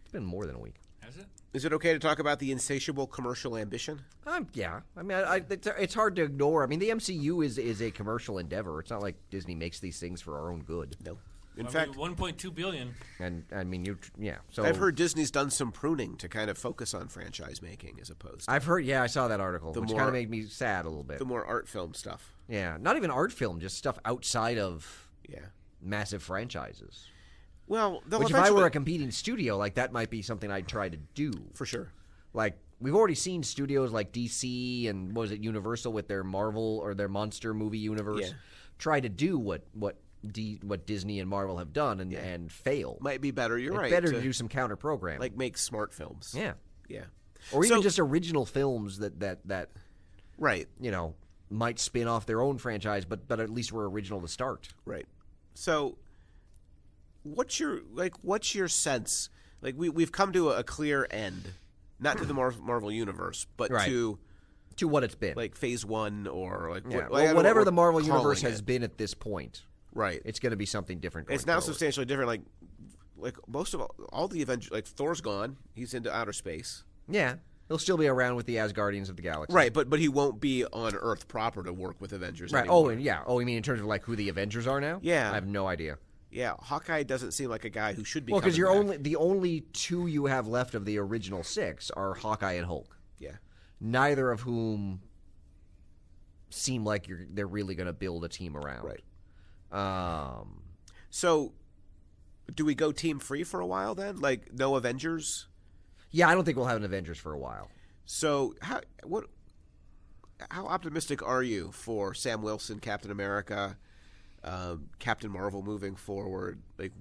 Speaker 2: It's been more than a week.
Speaker 3: Has it?
Speaker 1: Is it okay to talk about the insatiable commercial ambition?
Speaker 2: Yeah. I mean, it's hard to ignore. I mean, the MCU is a commercial endeavor. It's not like Disney makes these things for our own good.
Speaker 1: No. In
Speaker 3: I
Speaker 1: fact,
Speaker 3: mean, 1.2 billion.
Speaker 2: And I mean, So
Speaker 1: I've heard Disney's done some pruning to kind of focus on franchise making as opposed to
Speaker 2: I've heard. Yeah, I saw that article, which
Speaker 1: more-
Speaker 2: kind of made me sad a little bit.
Speaker 1: the more art film stuff.
Speaker 2: Yeah, not even art film, just stuff outside of
Speaker 1: Yeah.
Speaker 2: massive franchises.
Speaker 1: Well, they'll
Speaker 2: Which, if I
Speaker 1: eventually-
Speaker 2: were a competing studio, like that might be something I'd try to do.
Speaker 1: for sure.
Speaker 2: Like, we've already seen studios like DC and what was it, Universal with their Marvel or their monster movie universe
Speaker 1: Yeah.
Speaker 2: try to do what Disney and Marvel have done and fail.
Speaker 1: Might be better. You're
Speaker 2: It's
Speaker 1: right.
Speaker 2: better to do some counter programming.
Speaker 1: like make smart films.
Speaker 2: yeah.
Speaker 1: Yeah.
Speaker 2: Or even
Speaker 1: So-
Speaker 2: just original films that
Speaker 1: Right.
Speaker 2: might spin off their own franchise, but at least were original to start.
Speaker 1: Right. So, what's your sense? Like we've come to a clear end, not to the Marvel universe, but
Speaker 2: Right.
Speaker 1: to
Speaker 2: To what it's been.
Speaker 1: like Phase 1 or like
Speaker 2: Yeah,
Speaker 1: what, I don't know
Speaker 2: whatever
Speaker 1: what
Speaker 2: the Marvel
Speaker 1: we're
Speaker 2: universe
Speaker 1: calling
Speaker 2: has
Speaker 1: it.
Speaker 2: been at this point,
Speaker 1: Right.
Speaker 2: it's going to be something different.
Speaker 1: It's
Speaker 2: going
Speaker 1: now
Speaker 2: forward.
Speaker 1: substantially different. Like most of all the Avengers, like Thor's gone. He's into outer space.
Speaker 2: Yeah, he'll still be around with the Asgardians of the Galaxy.
Speaker 1: Right, but he won't be on Earth proper to work with Avengers.
Speaker 2: Right.
Speaker 1: Anymore.
Speaker 2: Oh, and yeah. Oh, you mean in terms of like who the Avengers are now?
Speaker 1: Yeah.
Speaker 2: I have no idea.
Speaker 1: Yeah, Hawkeye doesn't seem like a guy who should be.
Speaker 2: Well, because
Speaker 1: coming back.
Speaker 2: the only two you have left of the original six are Hawkeye and Hulk.
Speaker 1: Yeah.
Speaker 2: Neither of whom seem like they're really going to build a team around.
Speaker 1: Right. So, do we go team free for a while then? Like no Avengers?
Speaker 2: Yeah, I don't think we'll have an Avengers for a while.
Speaker 1: So how optimistic are you for Sam Wilson, Captain America, Captain Marvel moving forward? Like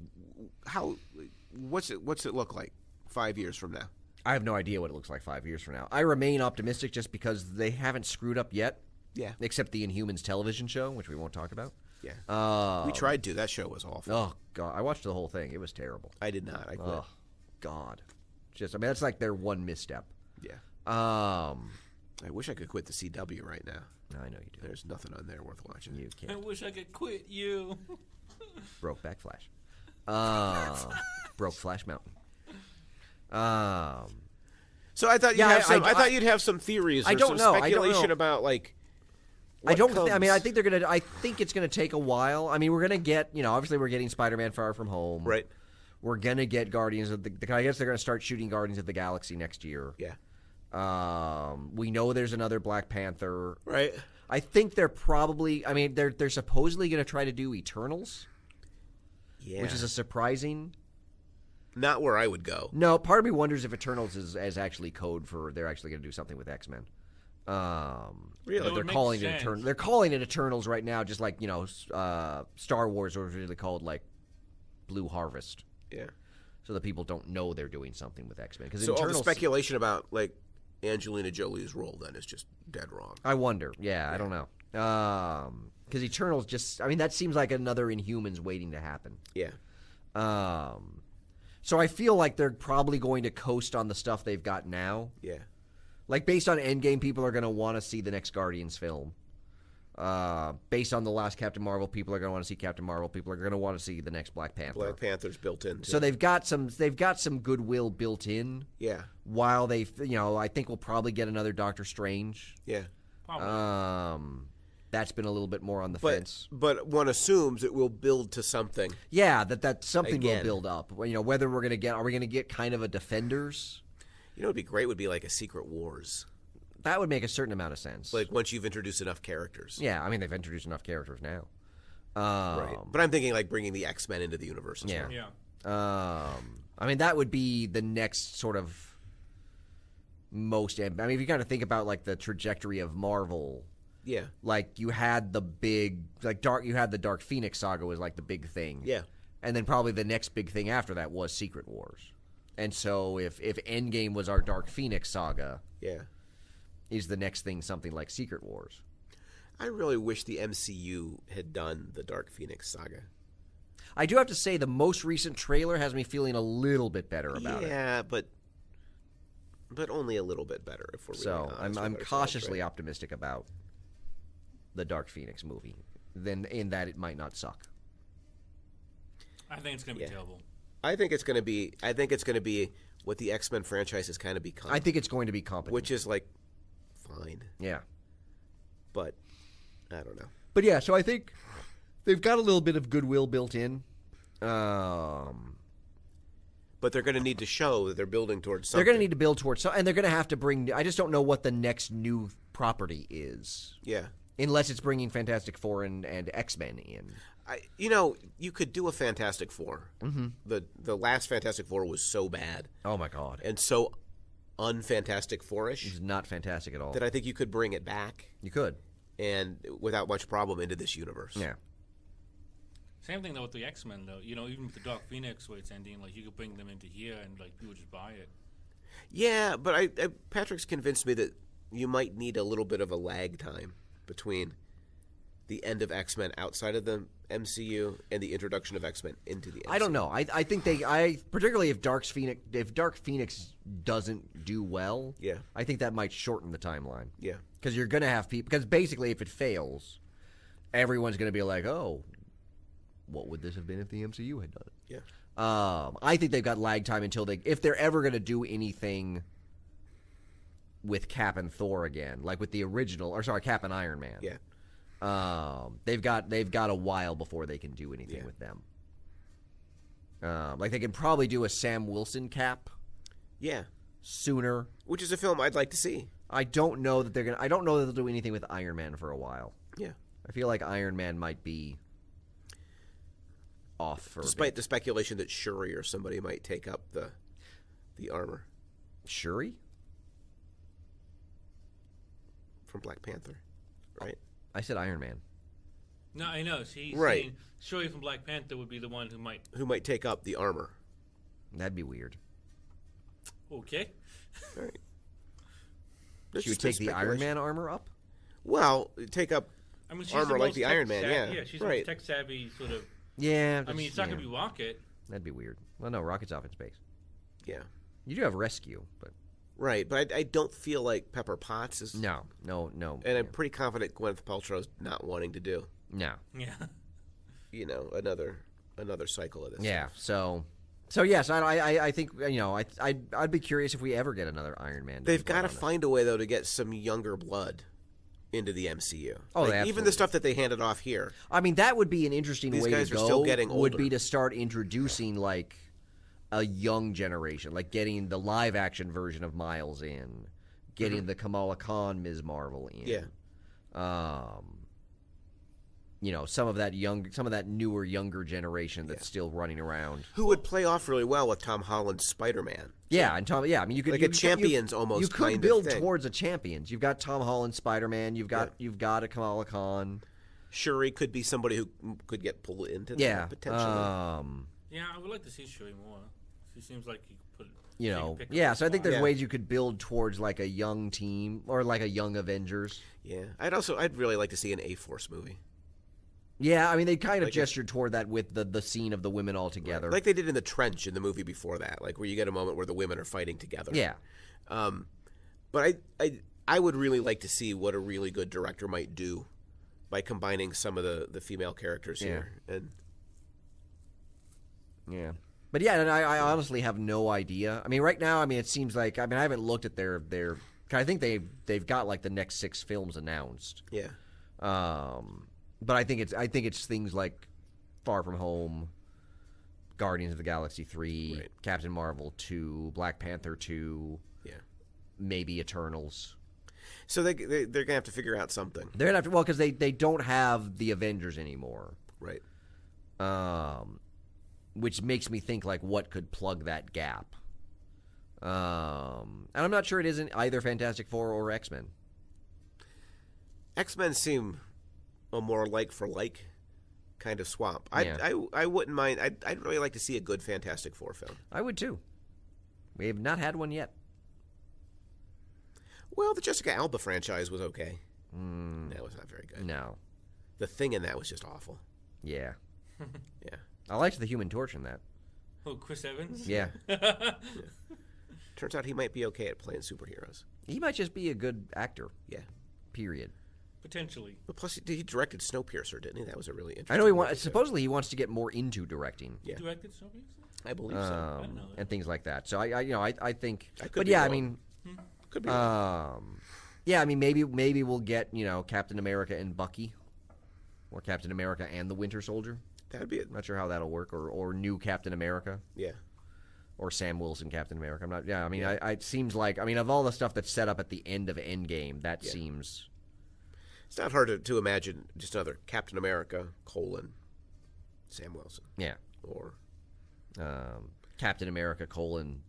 Speaker 1: what's it look like 5 years from now?
Speaker 2: I have no idea what it looks like 5 years from now. I remain optimistic just because they haven't screwed up yet.
Speaker 1: Yeah.
Speaker 2: Except the Inhumans television show, which we won't talk about.
Speaker 1: Yeah. We tried to. That show was awful.
Speaker 2: Oh God, I watched the whole thing. It was terrible.
Speaker 1: I did not. I quit.
Speaker 2: Oh God, that's like their one misstep.
Speaker 1: Yeah.
Speaker 2: I
Speaker 1: I wish I could quit the CW right now.
Speaker 2: know you do.
Speaker 1: There's nothing on there worth watching.
Speaker 2: You
Speaker 3: I
Speaker 2: can't.
Speaker 3: wish I could quit you.
Speaker 2: Brokeback Flash. Broke Flash Mountain.
Speaker 1: So I thought I thought you'd have some theories or
Speaker 2: I don't
Speaker 1: some
Speaker 2: know. I don't
Speaker 1: speculation
Speaker 2: know.
Speaker 1: about like
Speaker 2: I don't.
Speaker 1: comes.
Speaker 2: I mean, I think they're gonna. I think it's gonna take a while. I mean, we're gonna get. Obviously, we're getting Spider-Man: Far From Home.
Speaker 1: Right.
Speaker 2: We're gonna get Guardians of the. I guess they're gonna start shooting Guardians of the Galaxy next year.
Speaker 1: Yeah.
Speaker 2: We know there's another Black Panther.
Speaker 1: Right.
Speaker 2: I think they're probably. I mean, they're supposedly gonna try to do Eternals.
Speaker 1: Yeah.
Speaker 2: Which is a surprising.
Speaker 1: Not where I would go.
Speaker 2: No, part of me wonders if Eternals is actually code for they're actually going to do something with X-Men.
Speaker 1: Really?
Speaker 2: They're calling it They're calling it Eternals right now, just like Star Wars was really called like Blue Harvest.
Speaker 1: Yeah.
Speaker 2: So that people don't know they're doing something with X-Men.
Speaker 1: So all the speculation about like Angelina Jolie's role then is just dead wrong.
Speaker 2: I wonder. Yeah. I don't know. Because Eternals that seems like another Inhumans waiting to happen.
Speaker 1: Yeah.
Speaker 2: So I feel like they're probably going to coast on the stuff they've got now.
Speaker 1: Yeah.
Speaker 2: Like, based on Endgame, people are going to want to see the next Guardians film. Based on the last Captain Marvel, people are going to want to see Captain Marvel. People are going to want to see the next Black Panther.
Speaker 1: Black Panther's built in, too.
Speaker 2: So they've got some goodwill built in.
Speaker 1: Yeah.
Speaker 2: While I think we'll probably get another Doctor Strange.
Speaker 1: Yeah.
Speaker 3: Probably.
Speaker 2: That's been a little bit more on the fence.
Speaker 1: But one assumes it will build to something.
Speaker 2: Yeah, that something will
Speaker 1: Again.
Speaker 2: build up. Whether are we going to get kind of a Defenders?
Speaker 1: What would be great would be like a Secret Wars.
Speaker 2: That would make a certain amount of sense.
Speaker 1: Like once you've introduced enough characters.
Speaker 2: Yeah, I mean they've introduced enough characters now.
Speaker 1: Right. But I'm thinking like bringing the X-Men into the universe as well.
Speaker 3: Yeah.
Speaker 2: I mean that would be the next sort of most. I mean, if you kind of think about like the trajectory of Marvel.
Speaker 1: Yeah.
Speaker 2: Like you had the Dark Phoenix saga was like the big thing.
Speaker 1: Yeah.
Speaker 2: And then probably the next big thing after that was Secret Wars. And so if Endgame was our Dark Phoenix saga,
Speaker 1: Yeah.
Speaker 2: is the next thing something like Secret Wars?
Speaker 1: I really wish the MCU had done the Dark Phoenix saga.
Speaker 2: I do have to say the most recent trailer has me feeling a little bit better about it.
Speaker 1: Yeah, but only a little bit better if we're really
Speaker 2: So
Speaker 1: honest
Speaker 2: I'm
Speaker 1: with ourselves,
Speaker 2: cautiously
Speaker 1: right?
Speaker 2: optimistic about the Dark Phoenix movie. Then in that it might not suck.
Speaker 3: I think it's going to be terrible.
Speaker 1: I think it's going to be what the X-Men franchise has kind of become.
Speaker 2: I think it's going to be competent.
Speaker 1: which is like fine,
Speaker 2: yeah.
Speaker 1: but I don't know.
Speaker 2: But yeah, so I think they've got a little bit of goodwill built in.
Speaker 1: But they're going to need to show that they're building towards something.
Speaker 2: They're going to need to build towards and they're going to have to bring. I just don't know what the next new property is.
Speaker 1: Yeah.
Speaker 2: Unless it's bringing Fantastic Four and X-Men in.
Speaker 1: You could do a Fantastic Four. Mm-hmm. The last Fantastic Four was so bad.
Speaker 2: Oh my God!
Speaker 1: And so un-Fantastic Four-ish.
Speaker 2: It's not fantastic at all.
Speaker 1: That I think you could bring it back.
Speaker 2: You could.
Speaker 1: And without much problem into this universe.
Speaker 2: Yeah.
Speaker 3: Same thing though with the X-Men though. Even with the Dark Phoenix where it's ending, like you could bring them into here and like people just buy it.
Speaker 1: Yeah, but Patrick's convinced me that you might need a little bit of a lag time between the end of X-Men outside of the MCU and the introduction of X-Men into the MCU.
Speaker 2: I don't know. I think particularly if Dark Phoenix doesn't do well,
Speaker 1: Yeah.
Speaker 2: I think that might shorten the timeline.
Speaker 1: Yeah.
Speaker 2: Because you're going to have people. Because basically, if it fails, everyone's going to be like, "Oh, what would this have been if the MCU had done it?"
Speaker 1: Yeah.
Speaker 2: I think they've got lag time until if they're ever going to do anything with Cap and Thor again, like with the original, Cap and Iron Man.
Speaker 1: Yeah.
Speaker 2: They've got a while before they can do anything with them. Like they can probably do a Sam Wilson Cap.
Speaker 1: Yeah.
Speaker 2: Sooner.
Speaker 1: Which is a film I'd like to see.
Speaker 2: I don't know that they'll do anything with Iron Man for a while.
Speaker 1: Yeah.
Speaker 2: I feel like Iron Man might be off for
Speaker 1: Despite the speculation that Shuri or somebody might take up the armor.
Speaker 2: Shuri?
Speaker 1: From Black Panther, right?
Speaker 2: I said Iron Man.
Speaker 3: No, I know. She's
Speaker 1: Right.
Speaker 3: saying Shuri from Black Panther would be the one who might
Speaker 1: take up the armor.
Speaker 2: That'd be weird.
Speaker 3: Okay.
Speaker 1: All right.
Speaker 2: She would take the Iron Man armor up?
Speaker 1: Well, take up
Speaker 3: I mean, she's
Speaker 1: armor
Speaker 3: the
Speaker 1: like
Speaker 3: most
Speaker 1: the Iron Man,
Speaker 3: tech-savvy-
Speaker 1: yeah.
Speaker 3: she's
Speaker 1: right.
Speaker 3: the most tech-savvy sort of...
Speaker 2: Yeah.
Speaker 3: I mean, it's not going to be Rocket.
Speaker 2: That'd be weird. Well, no, Rocket's off in space.
Speaker 1: Yeah.
Speaker 2: You do have Rescue, but...
Speaker 1: Right, but I don't feel like Pepper Potts is...
Speaker 2: No.
Speaker 1: And I'm pretty confident Gwyneth Paltrow's not wanting to do,
Speaker 2: No.
Speaker 3: Yeah.
Speaker 1: Another cycle of this.
Speaker 2: Yeah, so yes, I think, I'd be curious if we ever get another Iron Man.
Speaker 1: They've got to find a way, though, to get some younger blood into the MCU.
Speaker 2: Oh,
Speaker 1: like,
Speaker 2: absolutely.
Speaker 1: even the stuff that they handed off here.
Speaker 2: I mean, that would be an interesting
Speaker 1: These
Speaker 2: way
Speaker 1: guys
Speaker 2: to
Speaker 1: are
Speaker 2: go.
Speaker 1: still getting
Speaker 2: Would
Speaker 1: older.
Speaker 2: be to start introducing, like, a young generation, like getting the live action version of Miles in, getting the Kamala Khan Ms. Marvel in.
Speaker 1: Yeah.
Speaker 2: Some of that newer, younger generation that's still running around.
Speaker 1: Who would play off really well with Tom Holland's Spider-Man?
Speaker 2: Yeah, and Tom. Yeah, I mean, you could
Speaker 1: like a Champions almost.
Speaker 2: You could
Speaker 1: kind
Speaker 2: build
Speaker 1: of thing.
Speaker 2: towards a Champions. You've got Tom Holland, Spider-Man. You've got a Kamala Khan.
Speaker 1: Shuri could be somebody who could get pulled into that potentially.
Speaker 3: Yeah, I would like to see Shuri more. She seems like you could put.
Speaker 2: So I think there's ways you could build towards like a young team or like a young Avengers.
Speaker 1: Yeah, I'd really like to see an A-Force movie.
Speaker 2: Yeah, I mean they kind of gestured toward that with the scene of the women all together,
Speaker 1: like they did in The Trench in the movie before that, like where you get a moment where the women are fighting together.
Speaker 2: Yeah,
Speaker 1: but I would really like to see what a really good director might do by combining some of the female characters here. And
Speaker 2: yeah. But yeah, and I honestly have no idea. I mean, right now, it seems like I haven't looked at their. I think they've got like the next 6 films announced.
Speaker 1: Yeah.
Speaker 2: But I think it's things like Far From Home, Guardians of the Galaxy 3,
Speaker 1: right.
Speaker 2: Captain Marvel 2, Black Panther 2.
Speaker 1: Yeah.
Speaker 2: Maybe Eternals.
Speaker 1: So they're gonna have to figure out something.
Speaker 2: They're gonna have to, because they don't have the Avengers anymore.
Speaker 1: Right.
Speaker 2: Which makes me think like what could plug that gap. And I'm not sure it isn't either Fantastic Four or X-Men.
Speaker 1: X-Men seem a more like for like kind of swap.
Speaker 2: Yeah.
Speaker 1: I wouldn't mind. I'd really like to see a good Fantastic Four film.
Speaker 2: I would too. We have not had one yet.
Speaker 1: Well, the Jessica Alba franchise was okay. That was not very good.
Speaker 2: No.
Speaker 1: The Thing in that was just awful.
Speaker 2: Yeah.
Speaker 1: Yeah.
Speaker 2: I liked the Human Torch in that.
Speaker 3: Oh, Chris Evans?
Speaker 2: Yeah.
Speaker 1: Turns out he might be okay at playing superheroes.
Speaker 2: He might just be a good actor.
Speaker 1: Yeah.
Speaker 2: Period.
Speaker 3: Potentially.
Speaker 1: But plus, he directed Snowpiercer, didn't he? That was a really interesting.
Speaker 2: I know
Speaker 1: movie,
Speaker 2: supposedly he wants to get more into directing.
Speaker 1: Yeah.
Speaker 3: Directed Snowpiercer?
Speaker 1: I believe so.
Speaker 3: I didn't know that.
Speaker 2: And things like that. So I think.
Speaker 1: I could
Speaker 2: But
Speaker 1: be
Speaker 2: yeah,
Speaker 1: wrong.
Speaker 2: I mean,
Speaker 1: Could be. Wrong.
Speaker 2: yeah, I mean maybe we'll get Captain America and Bucky, or Captain America and the Winter Soldier.
Speaker 1: That'd be it.
Speaker 2: I'm not sure how that'll work, or new Captain America.
Speaker 1: Yeah.
Speaker 2: Or Sam Wilson Captain America. I'm not. Yeah, I mean, it seems like of all the stuff that's set up at the end of Endgame, that seems.
Speaker 1: It's not hard to imagine just another Captain America, Sam Wilson.
Speaker 2: Yeah.
Speaker 1: Or
Speaker 2: Captain America,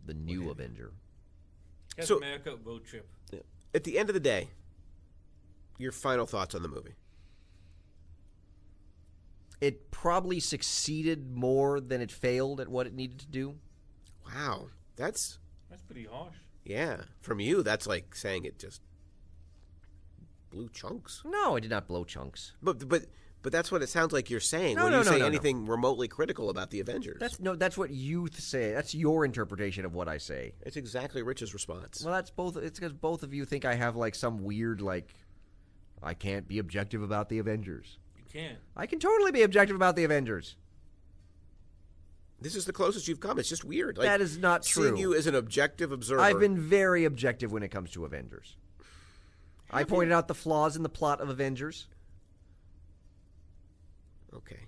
Speaker 2: the new Avenger.
Speaker 3: Captain America road trip.
Speaker 1: Yeah. At the end of the day, your final thoughts on the movie?
Speaker 2: It probably succeeded more than it failed at what it needed to do.
Speaker 1: Wow. That's
Speaker 3: pretty harsh.
Speaker 1: Yeah. From you, that's like saying it just blew chunks.
Speaker 2: No, it did not blow chunks.
Speaker 1: But that's what it sounds like you're saying
Speaker 2: No,
Speaker 1: when
Speaker 2: no,
Speaker 1: you
Speaker 2: no,
Speaker 1: say
Speaker 2: no,
Speaker 1: anything remotely critical about the Avengers.
Speaker 2: That's what you say. That's your interpretation of what I say.
Speaker 1: It's exactly Rich's response.
Speaker 2: Well, that's both. It's because both of you think I have like some weird I can't be objective about the Avengers.
Speaker 3: You can't.
Speaker 2: I can totally be objective about the Avengers.
Speaker 1: This is the closest you've come. It's just weird. Like,
Speaker 2: that is not true.
Speaker 1: Seeing you as an objective observer.
Speaker 2: I've been very objective when it comes to Avengers. I pointed out the flaws in the plot of Avengers.
Speaker 1: Okay.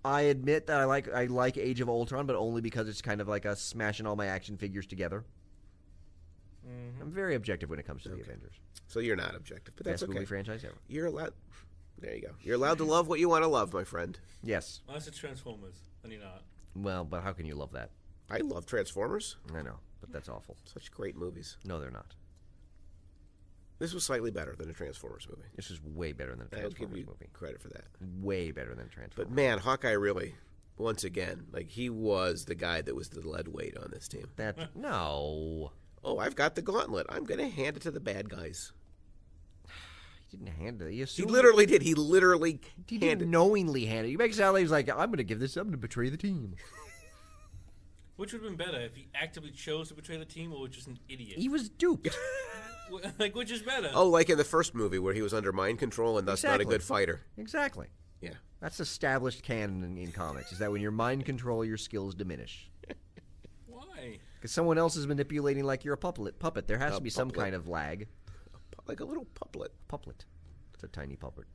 Speaker 2: I admit that I like Age of Ultron, but only because it's kind of like a smashing all my action figures together. Mm-hmm. I'm very objective when it comes to the Avengers.
Speaker 1: So you're not objective, but that's
Speaker 2: Best
Speaker 1: okay.
Speaker 2: movie franchise ever.
Speaker 1: You're allowed. There you go. You're allowed to love what you want to love, my friend.
Speaker 2: Yes.
Speaker 3: Unless it's Transformers, then you're not.
Speaker 2: Well, but how can you love that?
Speaker 1: I love Transformers.
Speaker 2: I know, but that's awful.
Speaker 1: Such great movies.
Speaker 2: No, they're not.
Speaker 1: This was slightly better than a Transformers movie.
Speaker 2: This is way better than a
Speaker 1: I'll give
Speaker 2: Transformers
Speaker 1: you
Speaker 2: movie.
Speaker 1: credit for that.
Speaker 2: Way better than Transformers.
Speaker 1: But man, Hawkeye really, once again, he was the guy that was the lead weight on this team.
Speaker 2: No.
Speaker 1: Oh, I've got the gauntlet. I'm going to hand it to the bad guys.
Speaker 2: He didn't hand it.
Speaker 1: He literally did. He literally
Speaker 2: He didn't knowingly hand it. You make it sound like he was like, I'm going to give this up to betray the team.
Speaker 3: Which would have been better, if he actively chose to betray the team or was just an idiot?
Speaker 2: He was duped.
Speaker 3: Which is better?
Speaker 1: Oh, like in the first movie where he was under mind control and thus not a
Speaker 2: Exactly.
Speaker 1: good fighter.
Speaker 2: Exactly.
Speaker 1: Yeah.
Speaker 2: That's established canon in comics, is that when you're mind control, your skills diminish.
Speaker 3: Why?
Speaker 2: Because someone else is manipulating like you're a puppet. There has
Speaker 1: A
Speaker 2: to be some
Speaker 1: puppet.
Speaker 2: kind of lag.
Speaker 1: Like a little puppet.
Speaker 2: Puppet. It's a tiny puppet.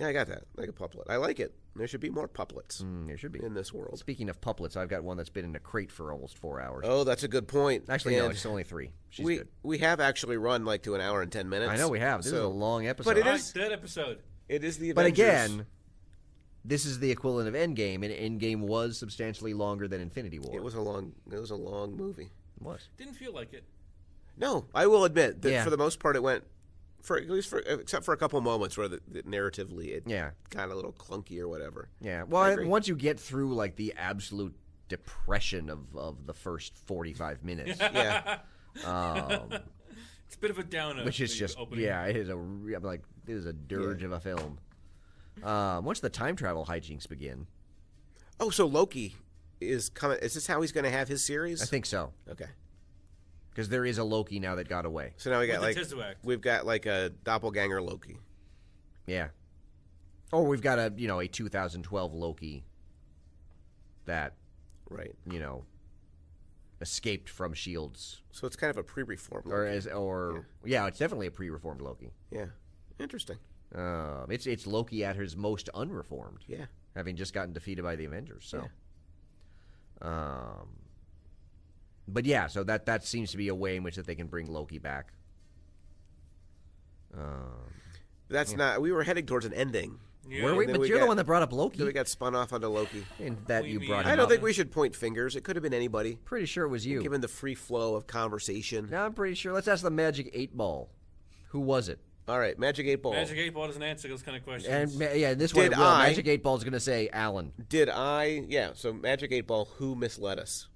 Speaker 1: Yeah, I got that. Like a puppet. I like it. There should be more puppets
Speaker 2: There should be.
Speaker 1: in this world.
Speaker 2: Speaking of puplets, I've got one that's been in a crate for almost 4 hours.
Speaker 1: Oh, that's a good point.
Speaker 2: Actually, no,
Speaker 1: And
Speaker 2: it's only 3. She's
Speaker 1: we
Speaker 2: good.
Speaker 1: we have actually run like to an hour and 10 minutes.
Speaker 2: I know we have. This is a long episode.
Speaker 1: But it
Speaker 3: All
Speaker 1: is
Speaker 3: right, third episode.
Speaker 1: it is the
Speaker 2: But
Speaker 1: Avengers.
Speaker 2: again, this is the equivalent of Endgame, and Endgame was substantially longer than Infinity War.
Speaker 1: it was a long movie.
Speaker 2: It was.
Speaker 3: Didn't feel like it.
Speaker 1: No, I will admit that
Speaker 2: Yeah.
Speaker 1: for the most part it went except for a couple moments where the narratively it
Speaker 2: Yeah.
Speaker 1: got a little clunky or whatever.
Speaker 2: Yeah.
Speaker 1: I
Speaker 2: Well,
Speaker 1: agree.
Speaker 2: once you get through like the absolute depression of the first 45 minutes,
Speaker 1: Yeah.
Speaker 3: It's a bit of a downer.
Speaker 2: which is
Speaker 3: the
Speaker 2: just
Speaker 3: opening.
Speaker 2: it is I'm like it is a dirge of a film. Once the time travel hijinks begin,
Speaker 1: Oh, so Loki is coming. Is this how he's going to have his series?
Speaker 2: I think so,
Speaker 1: Okay.
Speaker 2: because there is a Loki now that got away.
Speaker 1: So now we got
Speaker 3: With
Speaker 1: like
Speaker 3: the Tesseract.
Speaker 1: we've got like a doppelganger Loki.
Speaker 2: Yeah. Or we've got a 2012 Loki that
Speaker 1: Right.
Speaker 2: escaped from Shield's,
Speaker 1: So it's kind of a pre-reformed
Speaker 2: or
Speaker 1: Loki.
Speaker 2: it's definitely a pre-reformed Loki.
Speaker 1: Yeah. Interesting.
Speaker 2: It's Loki at his most unreformed,
Speaker 1: Yeah.
Speaker 2: having just gotten defeated by the Avengers. So, but yeah, so that seems to be a way in which that they can bring Loki back.
Speaker 1: That's not. We were heading towards an ending.
Speaker 3: Yeah.
Speaker 2: Were we?
Speaker 1: then
Speaker 2: But
Speaker 1: we
Speaker 2: you're the
Speaker 1: got-
Speaker 2: one that brought up
Speaker 1: Then
Speaker 2: Loki,
Speaker 1: we got spun off onto Loki.
Speaker 2: and that you brought him
Speaker 1: I don't
Speaker 2: up.
Speaker 1: think we should point fingers. It could have been anybody,
Speaker 2: Pretty sure it was you.
Speaker 1: given the free flow of conversation.
Speaker 2: No, I'm pretty sure. Let's ask the Magic 8 Ball. Who was it?
Speaker 1: All right, Magic 8 Ball.
Speaker 3: Magic 8 Ball doesn't answer those kind of questions.
Speaker 2: And this one,
Speaker 1: Did
Speaker 2: it will.
Speaker 1: I-
Speaker 2: Magic 8 Ball is going to say Allan.
Speaker 1: Did I? Yeah. So Magic 8 Ball. Who misled us?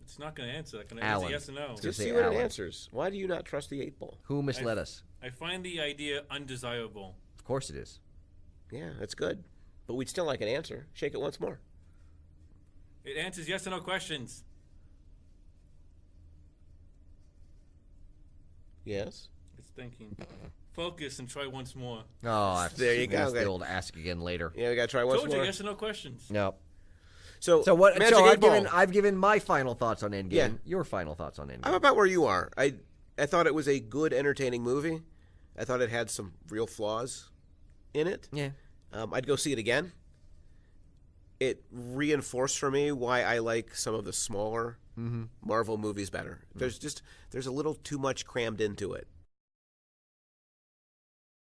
Speaker 3: It's not going to answer. Can I
Speaker 2: Alan.
Speaker 3: answer yes or no?
Speaker 2: Just
Speaker 1: Just
Speaker 2: say
Speaker 1: see what
Speaker 2: Alan.
Speaker 1: it answers. Why do you not trust the 8 Ball?
Speaker 2: Who misled us?
Speaker 3: I find the idea undesirable.
Speaker 2: Of course it is.
Speaker 1: Yeah, that's good. But we'd still like an answer. Shake it once more.
Speaker 3: It answers yes or no questions.
Speaker 1: Yes.
Speaker 3: It's thinking. Focus and try once more.
Speaker 2: Oh,
Speaker 1: There you go.
Speaker 2: that's the old ask again later.
Speaker 1: Yeah, we got to try once
Speaker 3: Told you
Speaker 1: more.
Speaker 3: yes or no questions.
Speaker 2: No.
Speaker 1: So
Speaker 2: So
Speaker 1: Magic
Speaker 2: So
Speaker 1: 8 Ball.
Speaker 2: I've given my final thoughts on Endgame.
Speaker 1: Yeah.
Speaker 2: Your final thoughts on Endgame.
Speaker 1: I'm about where you are. I thought it was a good, entertaining movie. I thought it had some real flaws in it.
Speaker 2: Yeah.
Speaker 1: I'd go see it again. It reinforced for me why I like some of the smaller Marvel movies better. There's a little too much crammed into it.